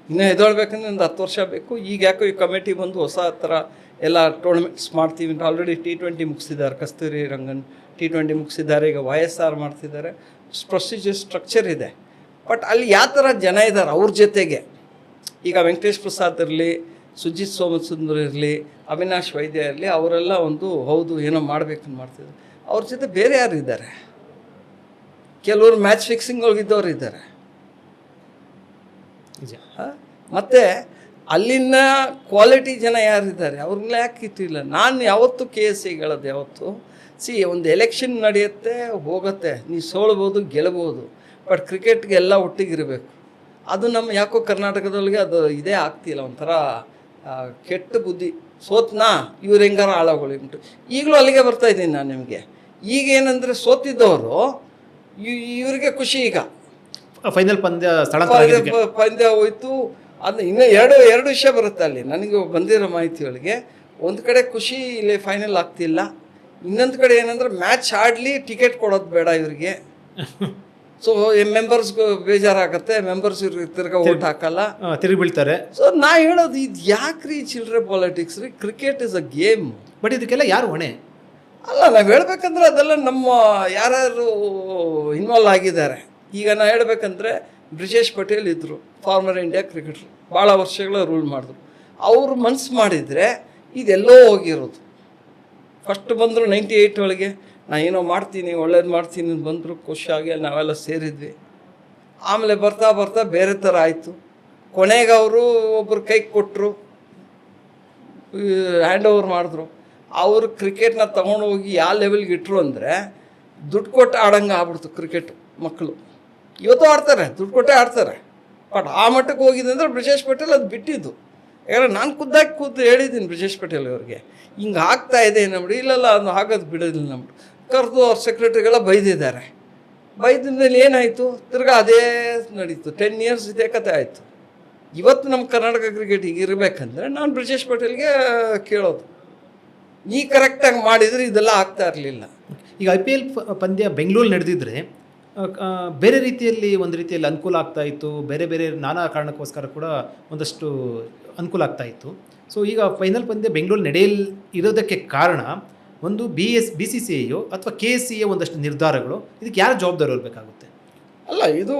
ಇನ್ನೂ ಎದೊಳ್ಬೇಕಂದ್ರೆ ಒಂದು 10 ವರ್ಷ ಬೇಕು. ಈಗ ಯಾಕೋ ಈ ಕಮಿಟಿ ಬಂದು ಹೊಸ ಥರ ಎಲ್ಲ ಟೂರ್ನಮೆಂಟ್ಸ್ ಮಾಡ್ತೀವಿ ಅಂತ. Already T20 ಮುಗಿಸಿದ್ದಾರೆ, Kasturi Rangan T20 ಮುಗಿಸಿದ್ದಾರೆ. ಈಗ YSR ಮಾಡ್ತಿದ್ದಾರೆ. ಪ್ರೊಸೀಜರ್ ಸ್ಟ್ರಕ್ಚರ್ ಇದೆ. ಬಟ್ ಅಲ್ಲಿ ಯಾವ ಥರ ಜನ ಇದ್ದಾರೆ ಅವ್ರ ಜೊತೆಗೆ, ಈಗ ವೆಂಕಟೇಶ್ ಪ್ರಸಾದ್ ಇರಲಿ, ಸುಜಿತ್ ಸೋಮಸುಂದರ್ ಇರಲಿ, ಅವಿನಾಶ್ ವೈದ್ಯ ಇರಲಿ, ಅವರೆಲ್ಲ ಒಂದು ಹೌದು ಏನೋ ಮಾಡ್ಬೇಕಂತ ಮಾಡ್ತಿದ್ದಾರೆ. ಅವ್ರ ಜೊತೆ ಬೇರೆ ಯಾರು ಇದ್ದಾರೆ? ಕೆಲವರು ಮ್ಯಾಚ್ ಫಿಕ್ಸಿಂಗ್ ಹೋಗಿದ್ದವ್ರು ಇದ್ದಾರೆ. ಮತ್ತು ಅಲ್ಲಿನ ಕ್ವಾಲಿಟಿ ಜನ ಯಾರಿದ್ದಾರೆ ಅವ್ರನ್ನೆಲ್ಲ ಯಾಕೆ ಇಟ್ಟಿಲ್ಲ? ನಾನು ಯಾವತ್ತೂ KSA ಹೇಳೋದು ಯಾವತ್ತು, ಒಂದು ಎಲೆಕ್ಷನ್ ನಡೆಯುತ್ತೆ, ಹೋಗುತ್ತೆ, ನೀವು ಸೋಲ್ಬೋದು ಗೆಲ್ಬೋದು, ಬಟ್ ಕ್ರಿಕೆಟ್ಗೆ ಎಲ್ಲ ಒಟ್ಟಿಗಿರಬೇಕು. ಅದು ನಮ್ಮ ಯಾಕೋ ಕರ್ನಾಟಕದೊಳಗೆ ಅದು ಇದೇ ಆಗ್ತಿಲ್ಲ. ಒಂಥರ ಕೆಟ್ಟ ಬುದ್ಧಿ. ಸೋತ್ನಾ ಇವ್ರು ಹೆಂಗಾರ ಹಾಳಾಗೋಳಿ ಉಂಟು. ಈಗಲೂ ಅಲ್ಲಿಗೆ ಬರ್ತಾಯಿದ್ದೀನಿ ನಾನು ನಿಮಗೆ. ಈಗೇನೆಂದರೆ ಸೋತಿದ್ದವರು ಇವರಿಗೆ ಖುಷಿ. ಈಗ
ಫೈನಲ್
ಪಂದ್ಯ ಹೋಯ್ತು. ಅದು ಇನ್ನೂ ಎರಡು ವಿಷಯ ಬರುತ್ತೆ ಅಲ್ಲಿ ನನಗೆ ಬಂದಿರೋ ಮಾಹಿತಿಯೊಳಗೆ. ಒಂದು ಕಡೆ ಖುಷಿ, ಇಲ್ಲಿ ಫೈನಲ್ ಆಗ್ತಿಲ್ಲ. ಇನ್ನೊಂದು ಕಡೆ ಏನಂದ್ರೆ ಮ್ಯಾಚ್ ಆಡಲಿ, ಟಿಕೆಟ್ ಕೊಡೋದು ಬೇಡ ಇವರಿಗೆ. ಸೊ ಮೆಂಬರ್ಸ್ಗೂ ಬೇಜಾರಾಗತ್ತೆ, ಮೆಂಬರ್ಸ್ ಇವ್ರಿಗೆ ತಿರ್ಗಾ ಓಟ್ ಹಾಕಲ್ಲ,
ತಿರುಗಿ ಬೀಳ್ತಾರೆ.
ಸೊ ನಾ ಹೇಳೋದು, ಇದು ಯಾಕ್ರಿ ಚಿಲ್ಡ್ರೆ ಪಾಲಿಟಿಕ್ಸ್ ರೀ? Cricket is a game.
But ಇದಕ್ಕೆಲ್ಲ ಯಾರು ಹೊಣೆ?
ಅಲ್ಲ, ನಾವು ಹೇಳ್ಬೇಕಂದ್ರೆ ಅದೆಲ್ಲ ನಮ್ಮ ಯಾರ್ಯಾರು ಇನ್ವಾಲ್ವ್ ಆಗಿದ್ದಾರೆ. ಈಗ ನಾ ಹೇಳ್ಬೇಕಂದ್ರೆ ಬ್ರಿಜೇಶ್ ಪಟೇಲ್ ಇದ್ದರು, ಫಾರ್ಮರ್ ಇಂಡಿಯಾ ಕ್ರಿಕೆಟ್ರು, ಭಾಳ ವರ್ಷಗಳ ರೂಲ್ ಮಾಡಿದ್ರು. ಅವರು ಮನ್ಸು ಮಾಡಿದರೆ ಇದೆಲ್ಲೋ ಹೋಗಿರೋದು. ಫಸ್ಟ್ ಬಂದರು 98 ಒಳಗೆ, ನಾ ಏನೋ ಮಾಡ್ತೀನಿ, ಒಳ್ಳೇದು ಮಾಡ್ತೀನಿ ಅಂತ ಬಂದರು. ಖುಷಿಯಾಗಿ ನಾವೆಲ್ಲ ಸೇರಿದ್ವಿ. ಆಮೇಲೆ ಬರ್ತಾ ಬರ್ತಾ ಬೇರೆ ಥರ ಆಯಿತು. ಕೊನೆಗೆ ಅವರು ಒಬ್ಬರು ಕೈ ಕೊಟ್ಟರು, ಹ್ಯಾಂಡ್ ಓವರ್ ಮಾಡಿದ್ರು. ಅವರು ಕ್ರಿಕೆಟ್ನ ತೊಗೊಂಡೋಗಿ ಯಾವ ಲೆವೆಲ್ಗೆ ಇಟ್ಟರು ಅಂದರೆ ದುಡ್ಡು ಕೊಟ್ಟು ಆಡಂಗೆ ಆಗ್ಬಿಡ್ತು ಕ್ರಿಕೆಟ್. ಮಕ್ಕಳು ಇವತ್ತು ಆಡ್ತಾರೆ, ದುಡ್ಡು ಕೊಟ್ಟೆ ಆಡ್ತಾರೆ. ಬಟ್ ಆ ಮಟ್ಟಕ್ಕೆ ಹೋಗಿದೆ ಅಂದರೆ ಬ್ರಿಜೇಶ್ ಪಟೇಲ್ ಅದು ಬಿಟ್ಟಿದ್ದು. ಯಾಕಂದ್ರೆ ನಾನು ಖುದ್ದು ಹೇಳಿದ್ದೀನಿ ಬ್ರಿಜೇಶ್ ಪಟೇಲ್ ಅವ್ರಿಗೆ, ಹಿಂಗೆ ಆಗ್ತಾ ಇದೆ ನಮ್ದು. ಇಲ್ಲೆಲ್ಲ ಅದು ಆಗೋದು ಬಿಡೋದಿಲ್ಲ ನಮ್ದು. ಕರೆದು ಅವ್ರ ಸೆಕ್ರೆಟರಿಗೆಲ್ಲ ಬೈದಿದ್ದಾರೆ. ಬೈದಿಂದ ಏನಾಯಿತು? ತಿರ್ಗಾ ಅದೇ ನಡೀತು. 10 ಇಯರ್ಸ್ ಇದೇ ಕತೆ ಆಯಿತು. ಇವತ್ತು ನಮ್ಮ ಕರ್ನಾಟಕ ಕ್ರಿಕೆಟ್ ಈಗ ಇರಬೇಕಂದ್ರೆ ನಾನು ಬ್ರಿಜೇಶ್ ಪಟೇಲ್ಗೆ ಕೇಳೋದು, ನೀ ಕರೆಕ್ಟಾಗಿ ಮಾಡಿದರೆ ಇದೆಲ್ಲ ಆಗ್ತಾ ಇರಲಿಲ್ಲ.
ಈಗ IPL ಪಂದ್ಯ ಬೆಂಗಳೂರು ನಡೆದಿದ್ರೆ ಬೇರೆ ರೀತಿಯಲ್ಲಿ ಒಂದು ರೀತಿಯಲ್ಲಿ ಅನುಕೂಲ ಆಗ್ತಾ ಇತ್ತು. ಬೇರೆ ಬೇರೆ ನಾನಾ ಕಾರಣಕ್ಕೋಸ್ಕರ ಕೂಡ ಒಂದಷ್ಟು ಅನುಕೂಲ ಆಗ್ತಾ ಇತ್ತು. ಸೊ ಈಗ ಫೈನಲ್ ಪಂದ್ಯ ಬೆಂಗಳೂರು ಇರೋದಕ್ಕೆ ಕಾರಣ ಒಂದು BCCI ಅಥವಾ KSCA ಒಂದಷ್ಟು ನಿರ್ಧಾರಗಳು, ಇದಕ್ಕೆ ಯಾರು ಜವಾಬ್ದಾರಿ ಇರಬೇಕಾಗುತ್ತೆ?
ಅಲ್ಲ, ಇದು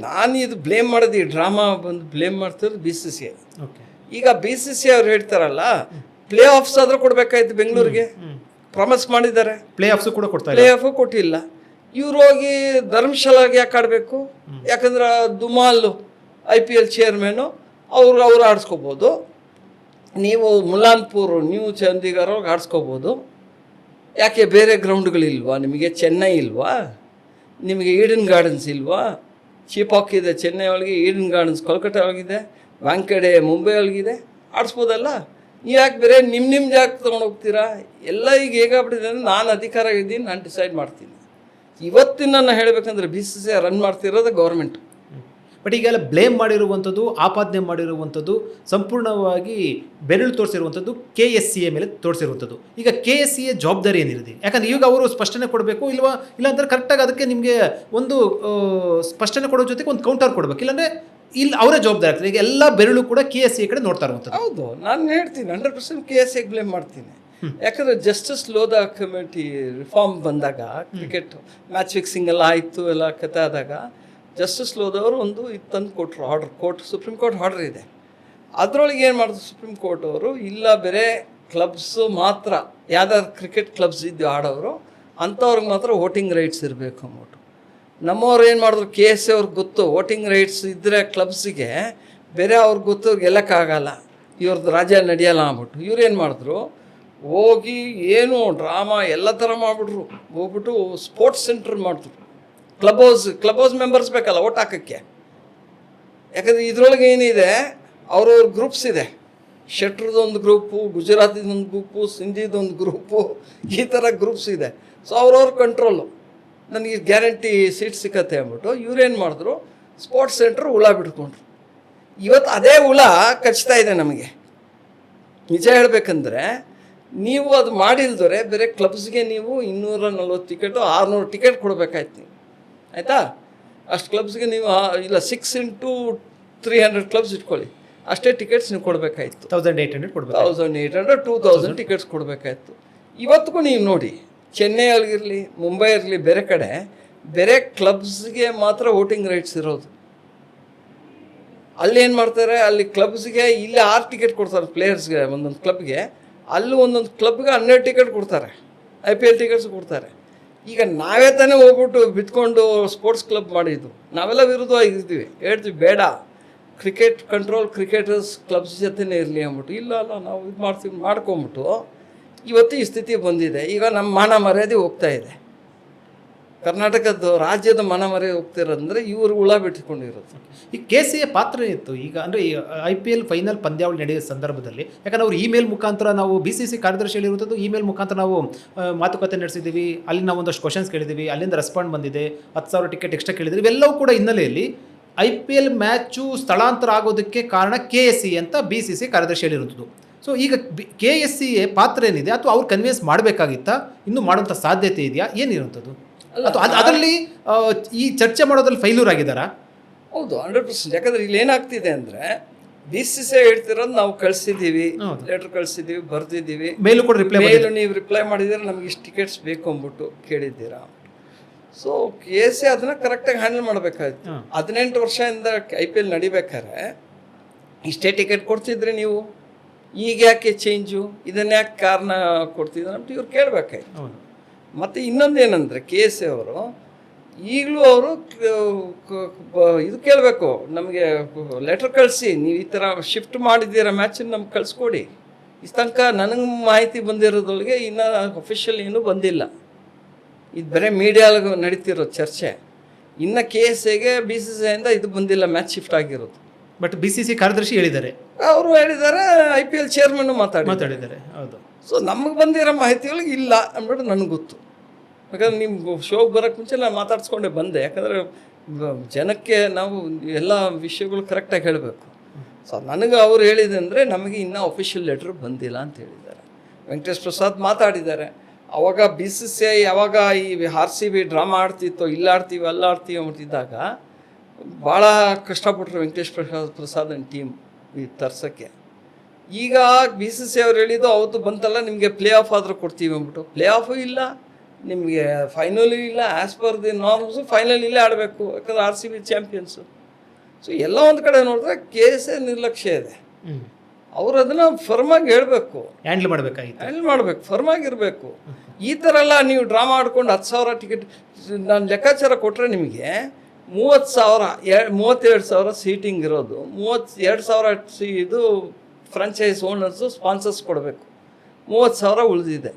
ನಾನು ಇದು ಬ್ಲೇಮ್ ಮಾಡೋದು, ಈ ಡ್ರಾಮಾ ಬಂದು ಬ್ಲೇಮ್ ಮಾಡ್ತಿರೋದು BCCI.
ಓಕೆ,
ಈಗ BCCI ಅವ್ರು ಹೇಳ್ತಾರಲ್ಲ, ಪ್ಲೇ ಆಫ್ಸ್ ಆದರೂ ಕೊಡಬೇಕಾಯ್ತು ಬೆಂಗಳೂರಿಗೆ, ಪ್ರಾಮಿಸ್ ಮಾಡಿದ್ದಾರೆ.
ಪ್ಲೇ ಆಫ್ಸು ಕೂಡ ಕೊಡ್ತಾ
ಪ್ಲೇ ಆಫ್ ಕೊಟ್ಟಿಲ್ಲ. ಇವ್ರು ಹೋಗಿ ಧರ್ಮಶಾಲಾಗೆ ಯಾಕೆ ಆಡಬೇಕು? ಯಾಕಂದ್ರೆ ದುಮಾಲ್ IPL ಚೇರ್ಮನು ಅವ್ರು ಆಡಿಸ್ಕೋಬೋದು. ನೀವು ಮುಲಾನ್ಪುರ್, ನ್ಯೂ ಚಂಡೀಗಢ ಆಡಿಸ್ಕೋಬೋದು. ಯಾಕೆ ಬೇರೆ ಗ್ರೌಂಡ್ಗಳಿಲ್ವಾ ನಿಮಗೆ? ಚೆನ್ನೈ ಇಲ್ವಾ ನಿಮಗೆ? ಈಡನ್ ಗಾರ್ಡನ್ಸ್ ಇಲ್ವಾ? ಚೀಪಾಕ್ ಇದೆ ಚೆನ್ನೈ ಒಳಗೆ, ಈಡನ್ ಗಾರ್ಡನ್ಸ್ ಕೋಲ್ಕತ್ತಾ ಒಳಗಿದೆ, ವಾಂಖೆಡೆ ಮುಂಬೈ ಒಳಗಿದೆ. ಆಡಿಸ್ಬೋದಲ್ಲ. ನೀವು ಯಾಕೆ ಬೇರೆ ನಿಮ್ಮ ಜಾಗ ತೊಗೊಂಡು ಹೋಗ್ತೀರಾ? ಎಲ್ಲ ಈಗ ಹೇಗಾಗ್ಬಿಟ್ಟಿದೆ ಅಂದರೆ, ನಾನು ಅಧಿಕಾರ ಇದ್ದೀನಿ, ನಾನು ಡಿಸೈಡ್ ಮಾಡ್ತೀನಿ. ಇವತ್ತಿನ ನಾನು ಹೇಳಬೇಕಂದ್ರೆ BCCI ರನ್ ಮಾಡ್ತಿರೋದು ಗೌರ್ಮೆಂಟ್.
ಬಟ್ ಈಗೆಲ್ಲ ಬ್ಲೇಮ್ ಮಾಡಿರುವಂಥದ್ದು, ಆಪಾದನೆ ಮಾಡಿರುವಂಥದ್ದು, ಸಂಪೂರ್ಣವಾಗಿ ಬೆರಳು ತೋರಿಸಿರುವಂಥದ್ದು KSCA ಮೇಲೆ ತೋರಿಸಿರುವಂಥದ್ದು. ಈಗ KSCA ಜವಾಬ್ದಾರಿ ಏನಿರುತ್ತೆ? ಯಾಕಂದರೆ ಈಗ ಅವರು ಸ್ಪಷ್ಟನೆ ಕೊಡಬೇಕು, ಇಲ್ಲಾಂದರೆ ಕರೆಕ್ಟಾಗಿ ಅದಕ್ಕೆ ನಿಮಗೆ ಒಂದು ಸ್ಪಷ್ಟನೆ ಕೊಡೋ ಜೊತೆಗೆ ಒಂದು ಕೌಂಟರ್ ಕೊಡಬೇಕು. ಇಲ್ಲಾಂದರೆ ಇಲ್ಲಿ ಅವರೇ ಜವಾಬ್ದಾರಿ ಆಗ್ತದೆ. ಈಗ ಎಲ್ಲ ಬೆರಳು ಕೂಡ KSCA ಕಡೆ ನೋಡ್ತಾ ಇರುವಂಥದ್ದು.
ಹೌದು, ನಾನು ಹೇಳ್ತೀನಿ 100% KSCA ಬ್ಲೇಮ್ ಮಾಡ್ತೀನಿ. ಯಾಕಂದರೆ ಜಸ್ಟಿಸ್ ಲೋಧಾ ಕಮಿಟಿ ರಿಫಾರ್ಮ್ ಬಂದಾಗ, ಕ್ರಿಕೆಟ್ ಮ್ಯಾಚ್ ಫಿಕ್ಸಿಂಗ್ ಎಲ್ಲ ಆಯಿತು, ಎಲ್ಲ ಕತೆ ಆದಾಗ ಜಸ್ಟಿಸ್ ಲೋಧಾ ಅವರು ಒಂದು ಇದು ತಂದು ಕೊಟ್ಟರು ಆರ್ಡರ್. ಸುಪ್ರೀಂ ಕೋರ್ಟ್ ಆರ್ಡರ್ ಇದೆ. ಅದರೊಳಗೆ ಏನು ಮಾಡಿದ್ರು ಸುಪ್ರೀಂ ಕೋರ್ಟ್ ಅವರು, ಇಲ್ಲ ಬೇರೆ ಕ್ಲಬ್ಸು ಮಾತ್ರ, ಯಾವ್ದಾದ್ರು ಕ್ರಿಕೆಟ್ ಕ್ಲಬ್ಸ್ ಇದ್ದು ಆಡೋರು ಅಂಥವ್ರಿಗೆ ಮಾತ್ರ ವೋಟಿಂಗ್ ರೈಟ್ಸ್ ಇರಬೇಕು ಅಂದ್ಬಿಟ್ಟು. ನಮ್ಮವ್ರು ಏನು ಮಾಡಿದ್ರು, KSCA ಅವ್ರಿಗೆ ಗೊತ್ತು ವೋಟಿಂಗ್ ರೈಟ್ಸ್ ಇದ್ದರೆ ಕ್ಲಬ್ಸಿಗೆ, ಬೇರೆ ಅವ್ರಿಗೆ ಗೊತ್ತು ಗೆಲ್ಲಕ್ಕಾಗಲ್ಲ, ಇವ್ರದ್ದು ರಾಜ್ಯ ನಡೆಯಲ್ಲ ಅಂದ್ಬಿಟ್ಟು ಇವ್ರೇನು ಮಾಡಿದ್ರು, ಹೋಗಿ ಏನು ಡ್ರಾಮಾ ಎಲ್ಲ ಥರ ಮಾಡಿಬಿಟ್ರು. ಹೋಗ್ಬಿಟ್ಟು ಸ್ಪೋರ್ಟ್ಸ್ ಸೆಂಟರ್ ಮಾಡಿದ್ರು. ಕ್ಲಬ್ ಹೌಸ್ ಮೆಂಬರ್ಸ್ ಬೇಕಲ್ಲ ಓಟ್ ಹಾಕೋಕ್ಕೆ. ಯಾಕಂದರೆ ಇದರೊಳಗೆ ಏನಿದೆ, ಅವ್ರವ್ರ ಗ್ರೂಪ್ಸ್ ಇದೆ. ಶೆಟ್ರದೊಂದು ಗ್ರೂಪು, ಗುಜರಾತಿದೊಂದು ಗ್ರೂಪು, ಸಿಂಧಿದೊಂದು ಗ್ರೂಪು, ಈ ಥರ ಗ್ರೂಪ್ಸ್ ಇದೆ. ಸೊ ಅವ್ರವ್ರ ಕಂಟ್ರೋಲು, ನನಗೆ ಗ್ಯಾರಂಟಿ ಸೀಟ್ ಸಿಕ್ಕತ್ತೆ ಅಂದ್ಬಿಟ್ಟು ಇವ್ರೇನು ಮಾಡಿದ್ರು, ಸ್ಪೋರ್ಟ್ಸ್ ಸೆಂಟ್ರ್ ಹುಳ ಬಿಟ್ಕೊಂಡ್ರು. ಇವತ್ತು ಅದೇ ಹುಳ ಕಚ್ತಾ ಇದೆ ನಮಗೆ. ನಿಜ ಹೇಳಬೇಕಂದ್ರೆ, ನೀವು ಅದು ಮಾಡಿಲ್ದರೆ ಬೇರೆ ಕ್ಲಬ್ಸ್ಗೆ ನೀವು 240 ಟಿಕೆಟು 600 ಟಿಕೆಟ್ ಕೊಡಬೇಕಾಯ್ತು ನೀವು, ಆಯಿತಾ? ಅಷ್ಟು ಕ್ಲಬ್ಸ್ಗೆ ನೀವು ಇಲ್ಲ 6 into 300 ಕ್ಲಬ್ಸ್ ಇಟ್ಕೊಳ್ಳಿ, ಅಷ್ಟೇ ಟಿಕೆಟ್ಸ್ ನೀವು ಕೊಡಬೇಕಾಯ್ತು.
1800 ಕೊಡಬೇಕು.
1800 2000 ಟಿಕೆಟ್ಸ್ ಕೊಡಬೇಕಾಯ್ತು. ಇವತ್ತಿಗೂ ನೀವು ನೋಡಿ, ಚೆನ್ನೈ ಆಗಿರಲಿ, ಮುಂಬೈ ಇರಲಿ, ಬೇರೆ ಕಡೆ ಬೇರೆ ಕ್ಲಬ್ಸ್ಗೆ ಮಾತ್ರ ವೋಟಿಂಗ್ ರೈಟ್ಸ್ ಇರೋದು. ಅಲ್ಲಿ ಏನು ಮಾಡ್ತಾರೆ, ಅಲ್ಲಿ ಕ್ಲಬ್ಸ್ಗೆ ಇಲ್ಲಿ 6 ಟಿಕೆಟ್ ಕೊಡ್ತಾರೆ ಪ್ಲೇಯರ್ಸ್ಗೆ, ಒಂದೊಂದು ಕ್ಲಬ್ಗೆ. ಅಲ್ಲೂ ಒಂದೊಂದು ಕ್ಲಬ್ಗೆ 12 ಟಿಕೆಟ್ ಕೊಡ್ತಾರೆ, IPL ಟಿಕೆಟ್ಸ್ ಕೊಡ್ತಾರೆ. ಈಗ ನಾವೇ ತಾನೇ ಹೋಗ್ಬಿಟ್ಟು ಬಿತ್ಕೊಂಡು ಸ್ಪೋರ್ಟ್ಸ್ ಕ್ಲಬ್ ಮಾಡಿದ್ದು. ನಾವೆಲ್ಲ ವಿರುದ್ಧವಾಗಿರ್ತೀವಿ, ಹೇಳ್ತೀವಿ ಬೇಡ, ಕ್ರಿಕೆಟ್ ಕಂಟ್ರೋಲ್ ಕ್ರಿಕೆಟರ್ಸ್ ಕ್ಲಬ್ಸ್ ಜೊತೆನೇ ಇರಲಿ ಅಂದ್ಬಿಟ್ಟು. ಇಲ್ಲ ನಾವು ಇದು ಮಾಡ್ಕೊಂಬಿಟ್ಟು ಇವತ್ತು ಈ ಸ್ಥಿತಿ ಬಂದಿದೆ. ಈಗ ನಮ್ಮ ಮಾನ ಮರ್ಯಾದೆ ಹೋಗ್ತಾ ಇದೆ, ಕರ್ನಾಟಕದ ರಾಜ್ಯದ ಮಾನ ಮರ್ಯಾದೆ ಹೋಗ್ತಿರೋದಂದರೆ ಇವರು ಹುಳ ಬಿಟ್ಕೊಂಡಿರೋದು.
ಈ KSCA ಪಾತ್ರ ಇತ್ತು ಈಗ, ಅಂದರೆ ಈ IPL ಫೈನಲ್ ಪಂದ್ಯಾವಳಿ ನಡೆಯೋ ಸಂದರ್ಭದಲ್ಲಿ, ಯಾಕಂದರೆ ಅವರು ಇಮೇಲ್ ಮುಖಾಂತರ, ನಾವು BCCI ಕಾರ್ಯದರ್ಶಿಯಲ್ಲಿರುವಂಥದ್ದು ಇಮೇಲ್ ಮುಖಾಂತರ ನಾವು ಮಾತುಕತೆ ನಡೆಸಿದ್ದೀವಿ, ಅಲ್ಲಿ ನಾವು ಒಂದಷ್ಟು ಕ್ವಶನ್ಸ್ ಕೇಳಿದ್ದೀವಿ, ಅಲ್ಲಿಂದ ರೆಸ್ಪಾಂಡ್ ಬಂದಿದೆ, 10,000 ಟಿಕೆಟ್ ಎಕ್ಸ್ಟ್ರಾ ಕೇಳಿದ್ದೀವಿ. ಇವೆಲ್ಲವೂ ಕೂಡ ಹಿನ್ನೆಲೆಯಲ್ಲಿ IPL ಮ್ಯಾಚು ಸ್ಥಳಾಂತರ ಆಗೋದಕ್ಕೆ ಕಾರಣ KSCA ಅಂತ BCCI ಕಾರ್ಯದರ್ಶಿಯಲ್ಲಿರುವಂಥದ್ದು. ಸೊ ಈಗ KSCA ಪಾತ್ರ ಏನಿದೆ, ಅಥವಾ ಅವ್ರು ಕನ್ವಿನ್ಸ್ ಮಾಡಬೇಕಾಗಿತ್ತಾ, ಇನ್ನೂ ಮಾಡೋಂಥ ಸಾಧ್ಯತೆ ಇದೆಯಾ, ಏನಿರುವಂಥದ್ದು? ಅಥವಾ ಅದರಲ್ಲಿ ಈ ಚರ್ಚೆ ಮಾಡೋದ್ರಲ್ಲಿ ಫೈಲ್ಯೂರ್ ಆಗಿದ್ದಾರಾ?
ಹೌದು, 100%. ಯಾಕಂದರೆ ಇಲ್ಲಿ ಏನಾಗ್ತಿದೆ ಅಂದರೆ, BCCI ಹೇಳ್ತಿರೋದು ನಾವು ಕಳಿಸಿದ್ದೀವಿ, ಲೆಟ್ರ್ ಕಳಿಸಿದ್ದೀವಿ, ಬರ್ದಿದ್ದೀವಿ,
ಮೇಲೂ ಕೂಡ
ನೀವು ರಿಪ್ಲೈ ಮಾಡಿದ್ದೀರಾ, ನಮ್ಗೆ ಇಷ್ಟು ಟಿಕೆಟ್ಸ್ ಬೇಕು ಅಂದ್ಬಿಟ್ಟು ಕೇಳಿದ್ದೀರಾ. ಸೊ KSCA ಅದನ್ನು ಕರೆಕ್ಟಾಗಿ ಹ್ಯಾಂಡಲ್ ಮಾಡಬೇಕಾಯ್ತು. 18 ವರ್ಷದಿಂದ IPL ನಡಿಬೇಕಾದ್ರೆ ಇಷ್ಟೇ ಟಿಕೆಟ್ ಕೊಡ್ತಿದ್ರಿ ನೀವು, ಈಗ ಯಾಕೆ ಚೇಂಜು, ಇದನ್ನು ಯಾಕೆ ಕಾರಣ ಕೊಡ್ತಿದ್ರು ಅಂತ ಇವ್ರು ಕೇಳಬೇಕಾಯ್ತು. ಮತ್ತು ಇನ್ನೊಂದೇನೆಂದರೆ, KSCA ಅವರು ಈಗಲೂ ಅವರು ಇದು ಕೇಳಬೇಕು, ನಮಗೆ ಲೆಟ್ರ್ ಕಳಿಸಿ, ನೀವು ಈ ಥರ ಶಿಫ್ಟ್ ಮಾಡಿದ್ದೀರ ಮ್ಯಾಚನ್ನು ನಮ್ಗೆ ಕಳಿಸ್ಕೊಡಿ. ಇಷ್ಟು ತನಕ ನನಗೆ ಮಾಹಿತಿ ಬಂದಿರೋದ್ರೊಳಗೆ ಇನ್ನೂ ಅಫಿಷಿಯಲ್ ಏನೂ ಬಂದಿಲ್ಲ. ಇದು ಬರೀ ಮೀಡಿಯಾಗೆ ನಡೀತಿರೋ ಚರ್ಚೆ. ಇನ್ನು KSCAಗೆ BCCIಯಿಂದ ಇದು ಬಂದಿಲ್ಲ, ಮ್ಯಾಚ್ ಶಿಫ್ಟ್ ಆಗಿರೋದು.
ಬಟ್ BCCI ಕಾರ್ಯದರ್ಶಿ ಹೇಳಿದ್ದಾರೆ,
ಅವರು ಹೇಳಿದ್ದಾರೆ, IPL ಚೇರ್ಮನ್ನು ಮಾತಾಡಿದ್ದಾರೆ.
ಹೌದು.
ಸೊ ನಮಗೆ ಬಂದಿರೋ ಮಾಹಿತಿಯೊಳಗೆ ಇಲ್ಲ ಅಂದ್ಬಿಟ್ಟು ನನಗೆ ಗೊತ್ತು. ಯಾಕಂದರೆ ನಿಮ್ಮ ಶೋಗೆ ಬರೋಕ್ಕೆ ಮುಂಚೆ ನಾನು ಮಾತಾಡ್ಸ್ಕೊಂಡೆ ಬಂದೆ. ಯಾಕಂದರೆ ಜನಕ್ಕೆ ನಾವು ಎಲ್ಲ ವಿಷಯಗಳು ಕರೆಕ್ಟಾಗಿ ಹೇಳಬೇಕು. ಸೊ ನನಗೆ ಅವ್ರು ಹೇಳಿದೆ ಅಂದರೆ, ನಮಗೆ ಇನ್ನೂ ಅಫಿಷಿಯಲ್ ಲೆಟ್ರ್ ಬಂದಿಲ್ಲ ಅಂತ ಹೇಳಿದ್ದಾರೆ. ವೆಂಕಟೇಶ್ ಪ್ರಸಾದ್ ಮಾತಾಡಿದ್ದಾರೆ. ಅವಾಗ BCCI ಯಾವಾಗ ಈ RCB ಡ್ರಾಮಾ ಆಡ್ತಿತ್ತೋ, ಇಲ್ಲ ಆಡ್ತೀವಿ ಅಲ್ಲ ಆಡ್ತೀವಿ ಅಂತಿದ್ದಾಗ ಭಾಳ ಕಷ್ಟಪಟ್ಟರು ವೆಂಕಟೇಶ್ ಪ್ರಸಾದ್ ಆ್ಯಂಡ್ ಟೀಮ್. ಈ ತರ್ಸೋಕ್ಕೆ. ಈಗ ಬಿ ಸಿ ಸಿ ಅವ್ರು ಹೇಳಿದ್ದು ಅವತ್ತು ಬಂತಲ್ಲ, ನಿಮಗೆ ಪ್ಲೇ ಆಫ್ ಆದರೂ ಕೊಡ್ತೀವಿ ಅಂದ್ಬಿಟ್ಟು. ಪ್ಲೇ ಆಫು ಇಲ್ಲ, ನಿಮಗೆ ಫೈನಲು ಇಲ್ಲ. As per the norms final ಇಲ್ಲೇ ಆಡಬೇಕು, ಯಾಕಂದ್ರೆ R C B champions. So ಎಲ್ಲ ಒಂದು ಕಡೆ ನೋಡಿದ್ರೆ ಕೇಸೇ ನಿರ್ಲಕ್ಷ್ಯ ಇದೆ. ಅವ್ರು ಅದನ್ನು ಫರ್ಮಾಗಿ ಹೇಳಬೇಕು,
ಹ್ಯಾಂಡಲ್ ಮಾಡಬೇಕಾಗಿತ್ತು,
ಹ್ಯಾಂಡಲ್ ಮಾಡಬೇಕು, ಫರ್ಮಾಗಿರಬೇಕು. ಈ ಥರ ಎಲ್ಲ ನೀವು ಡ್ರಾಮಾ ಆಡ್ಕೊಂಡು 10,000 ಟಿಕೆಟ್ ನಾನು ಲೆಕ್ಕಾಚಾರ ಕೊಟ್ಟರೆ ನಿಮಗೆ 32,000 ಸೀಟಿಂಗ್ ಇರೋದು, 32,000 ಇದು ಫ್ರಾಂಚೈಸ್ ಓನರ್ಸು ಸ್ಪಾನ್ಸರ್ಸ್ ಕೊಡಬೇಕು, 30,000 ಉಳಿದಿದೆ.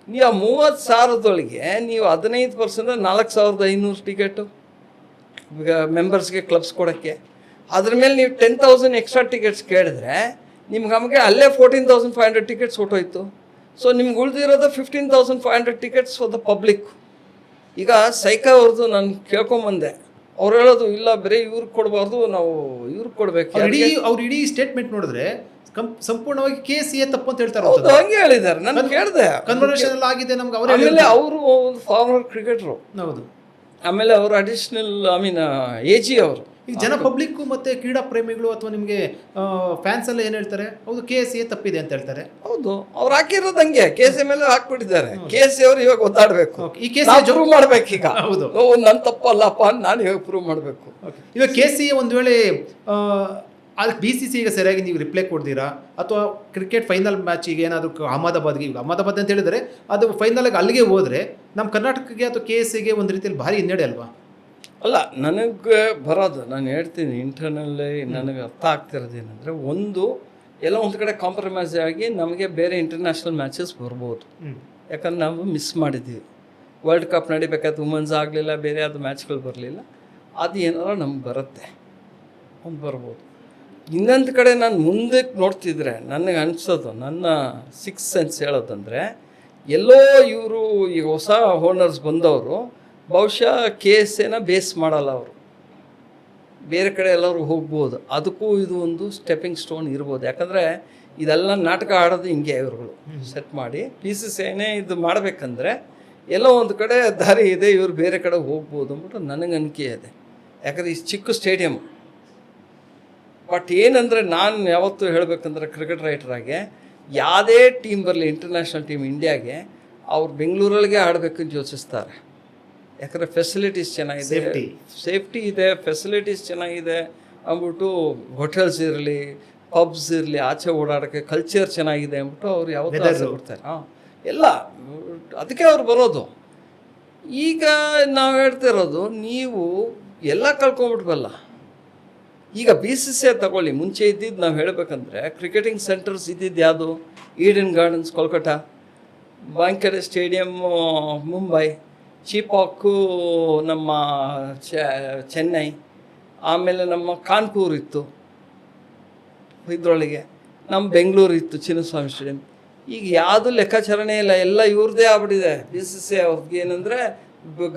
ನೀವು ಆ 30,000ದೊಳಗೆ ನೀವು 15% 4,500 ಟಿಕೆಟು ಈಗ ಮೆಂಬರ್ಸ್ಗೆ ಕ್ಲಬ್ಸ್ ಕೊಡೋಕ್ಕೆ. ಅದ್ರ ಮೇಲೆ ನೀವು 10,000 ಎಕ್ಸ್ಟ್ರಾ ಟಿಕೆಟ್ಸ್ ಕೇಳಿದ್ರೆ ನಮಗೆ ಅಲ್ಲೇ 14,500 ಟಿಕೆಟ್ಸ್ ಹೊಟ್ಟೋಯ್ತು. ಸೊ ನಿಮ್ಗೆ ಉಳಿದಿರೋದು 15,500 ಟಿಕೆಟ್ಸ್ ಫಾರ್ ದ ಪಬ್ಲಿಕ್. ಈಗ ಸೈಕಾ ಅವ್ರದ್ದು ನಾನು ಕೇಳ್ಕೊಂಬಂದೆ, ಅವ್ರು ಹೇಳೋದು ಇಲ್ಲ ಬರೀ ಇವ್ರಿಗೆ ಕೊಡಬಾರ್ದು, ನಾವು ಇವ್ರಿಗೆ ಕೊಡಬೇಕು.
ಅವ್ರು ಇಡೀ ಸ್ಟೇಟ್ಮೆಂಟ್ ನೋಡಿದ್ರೆ ಸಂಪೂರ್ಣವಾಗಿ KCA ತಪ್ಪು ಅಂತ ಹೇಳ್ತಾರೆ.
ಹೌದು, ಹಂಗೆ ಹೇಳಿದ್ದಾರೆ. ನಾನು ಕೇಳಿದೆ,
ಕನ್ವರ್ಷನ್ ಎಲ್ಲ ಆಗಿದೆ ನಮ್ಗೆ.
ಆಮೇಲೆ ಅವರು ಫಾರ್ಮರ್ ಕ್ರಿಕೆಟ್ರು,
ಹೌದು.
ಆಮೇಲೆ ಅವರು ಅಡಿಷನಲ್ AG ಅವರು.
ಈಗ ಜನ ಪಬ್ಲಿಕ್ ಮತ್ತೆ ಕ್ರೀಡಾ ಪ್ರೇಮಿಗಳು ಅಥವಾ ನಿಮಗೆ ಫ್ಯಾನ್ಸ್ ಎಲ್ಲ ಏನು ಹೇಳ್ತಾರೆ, ಹೌದು KCA ತಪ್ಪಿದೆ ಅಂತ ಹೇಳ್ತಾರೆ.
ಹೌದು, ಅವ್ರು ಹಾಕಿರೋದು ಹಂಗೆ KCA ಮೇಲೆ ಹಾಕ್ಬಿಟ್ಟಿದ್ದಾರೆ. KCA ಅವರು ಇವಾಗ ಒದ್ದಾಡಬೇಕು,
ಈ KCA
ಪ್ರೂವ್ ಮಾಡ್ಬೇಕು. ಈಗ
ಹೌದು,
ನನ್ನ ತಪ್ಪಲ್ಲಪ್ಪ ಅಂತ ನಾನು ಇವಾಗ ಪ್ರೂವ್ ಮಾಡಬೇಕು.
ಇವಾಗ KCA ಒಂದು ವೇಳೆ ಅದಕ್ಕೆ BCCಗೆ ಸರಿಯಾಗಿ ನೀವು ರಿಪ್ಲೈ ಕೊಡ್ತೀರಾ, ಅಥವಾ ಕ್ರಿಕೆಟ್ ಫೈನಲ್ ಮ್ಯಾಚಿಗೆ ಏನಾದರೂ ಅಹಮದಾಬಾದ್ಗೆ, ಈಗ ಅಹಮದಾಬಾದ್ ಅಂತ ಹೇಳಿದರೆ ಅದು ಫೈನಲ್ಗೆ ಅಲ್ಲಿಗೆ ಹೋದರೆ ನಮ್ಮ ಕರ್ನಾಟಕಕ್ಕೆ ಅಥವಾ KCAಗೆ ಒಂದು ರೀತಿಯಲ್ಲಿ ಭಾರಿ ಹಿನ್ನಡೆ ಅಲ್ವಾ?
ಅಲ್ಲ, ನನಗೆ ಬರೋದು ನಾನು ಹೇಳ್ತೀನಿ ಇಂಟರ್ನಲ್ಲಿ ನನಗೆ ಅರ್ಥ ಆಗ್ತಿರೋದು ಏನಂದರೆ, ಒಂದು ಎಲ್ಲ ಒಂದು ಕಡೆ ಕಾಂಪ್ರಮೈಸ್ ಆಗಿ ನಮಗೆ ಬೇರೆ ಇಂಟರ್ನ್ಯಾಷನಲ್ ಮ್ಯಾಚಸ್ ಬರ್ಬೋದು. ಯಾಕಂದ್ರೆ ನಾವು ಮಿಸ್ ಮಾಡಿದ್ದೀವಿ. ವರ್ಲ್ಡ್ ಕಪ್ ನಡಿಬೇಕಾದ್ರೆ ವುಮೆನ್ಸ್ ಆಗಲಿಲ್ಲ, ಬೇರೆ ಯಾವುದು ಮ್ಯಾಚ್ಗಳು ಬರಲಿಲ್ಲ. ಅದು ಏನಾದ್ರು ನಮ್ಗೆ ಬರುತ್ತೆ, ಒಂದು ಬರ್ಬೋದು. ಇನ್ನೊಂದು ಕಡೆ ನಾನು ಮುಂದಕ್ಕೆ ನೋಡ್ತಿದ್ರೆ ನನಗೆ ಅನಿಸೋದು, ನನ್ನ ಸಿಕ್ಸ್ ಸೆನ್ಸ್ ಹೇಳೋದಂದರೆ, ಎಲ್ಲೋ ಇವರು ಈಗ ಹೊಸ ಓನರ್ಸ್ ಬಂದವರು ಬಹುಶಃ KCAನ ಬೇಸ್ ಮಾಡಲ್ಲ, ಅವರು ಬೇರೆ ಕಡೆ ಎಲ್ಲರೂ ಹೋಗ್ಬೋದು. ಅದಕ್ಕೂ ಇದು ಒಂದು ಸ್ಟೆಪ್ಪಿಂಗ್ ಸ್ಟೋನ್ ಇರ್ಬೋದು. ಯಾಕಂದರೆ ಇದೆಲ್ಲ ನಾಟಕ ಆಡೋದು ಹಿಂಗೆ ಇವ್ರುಗಳು ಸೆಟ್ ಮಾಡಿ. BCCIನೇ ಇದು ಮಾಡಬೇಕಂದ್ರೆ ಎಲ್ಲೋ ಒಂದು ಕಡೆ ದಾರಿ ಇದೆ, ಇವರು ಬೇರೆ ಕಡೆ ಹೋಗ್ಬೋದು ಅಂದ್ಬಿಟ್ಟು ನನಗೆ ಅನಿಕೆ ಇದೆ. ಯಾಕಂದರೆ ಈ ಚಿಕ್ಕ ಸ್ಟೇಡಿಯಮ್. ಬಟ್ ಏನಂದರೆ ನಾನು ಯಾವತ್ತೂ ಹೇಳಬೇಕಂದ್ರೆ ಕ್ರಿಕೆಟ್ ರೈಟರಾಗೆ, ಯಾವುದೇ ಟೀಮ್ ಬರಲಿ, ಇಂಟರ್ನ್ಯಾಷನಲ್ ಟೀಮ್ ಇಂಡಿಯಾಗೆ, ಅವ್ರು ಬೆಂಗಳೂರಲ್ಲಿಗೆ ಆಡಬೇಕಂತ ಯೋಚಿಸ್ತಾರೆ. ಯಾಕಂದರೆ ಫೆಸಿಲಿಟೀಸ್ ಚೆನ್ನಾಗಿದೆ, ಸೇಫ್ಟಿ ಇದೆ, ಫೆಸಿಲಿಟೀಸ್ ಚೆನ್ನಾಗಿದೆ ಅಂದ್ಬಿಟ್ಟು, ಹೋಟೆಲ್ಸ್ ಇರಲಿ, ಪಬ್ಸ್ ಇರಲಿ, ಆಚೆ ಓಡಾಡೋಕ್ಕೆ ಕಲ್ಚರ್ ಚೆನ್ನಾಗಿದೆ ಅಂದ್ಬಿಟ್ಟು ಅವ್ರು ಯಾವತ್ತೂ ಕೊಡ್ತಾರೆ. ಎಲ್ಲ ಅದಕ್ಕೆ ಅವ್ರು ಬರೋದು. ಈಗ ನಾವು ಹೇಳ್ತಿರೋದು, ನೀವು ಎಲ್ಲ ಕಳ್ಕೊಂಬಿಟ್ವಲ್ಲ. ಈಗ BCCI ತಗೊಳ್ಳಿ, ಮುಂಚೆ ಇದ್ದಿದ್ದು ನಾವು ಹೇಳಬೇಕಂದ್ರೆ ಕ್ರಿಕೆಟಿಂಗ್ ಸೆಂಟರ್ಸ್ ಇದ್ದಿದ್ದು ಯಾವುದು? ಈಡನ್ ಗಾರ್ಡನ್ಸ್ ಕೋಲ್ಕತ್ತಾ, ವಾಂಖೆಡೆ ಸ್ಟೇಡಿಯಮ್ ಮುಂಬೈ, ಚೀಪಾಕು ನಮ್ಮ ಚೆನ್ನೈ, ಆಮೇಲೆ ನಮ್ಮ ಕಾನ್ಪುರ್ ಇತ್ತು ಇದರೊಳಗೆ, ನಮ್ಮ ಬೆಂಗಳೂರು ಇತ್ತು ಚಿನ್ನಸ್ವಾಮಿ ಸ್ಟೇಡಿಯಂ. ಈಗ ಯಾವುದು ಲೆಕ್ಕಾಚಾರಣೆ ಇಲ್ಲ, ಎಲ್ಲ ಇವ್ರದ್ದೇ ಆಗ್ಬಿಟ್ಟಿದೆ. BCCI ಅವ್ರಿಗೆ ಏನಂದರೆ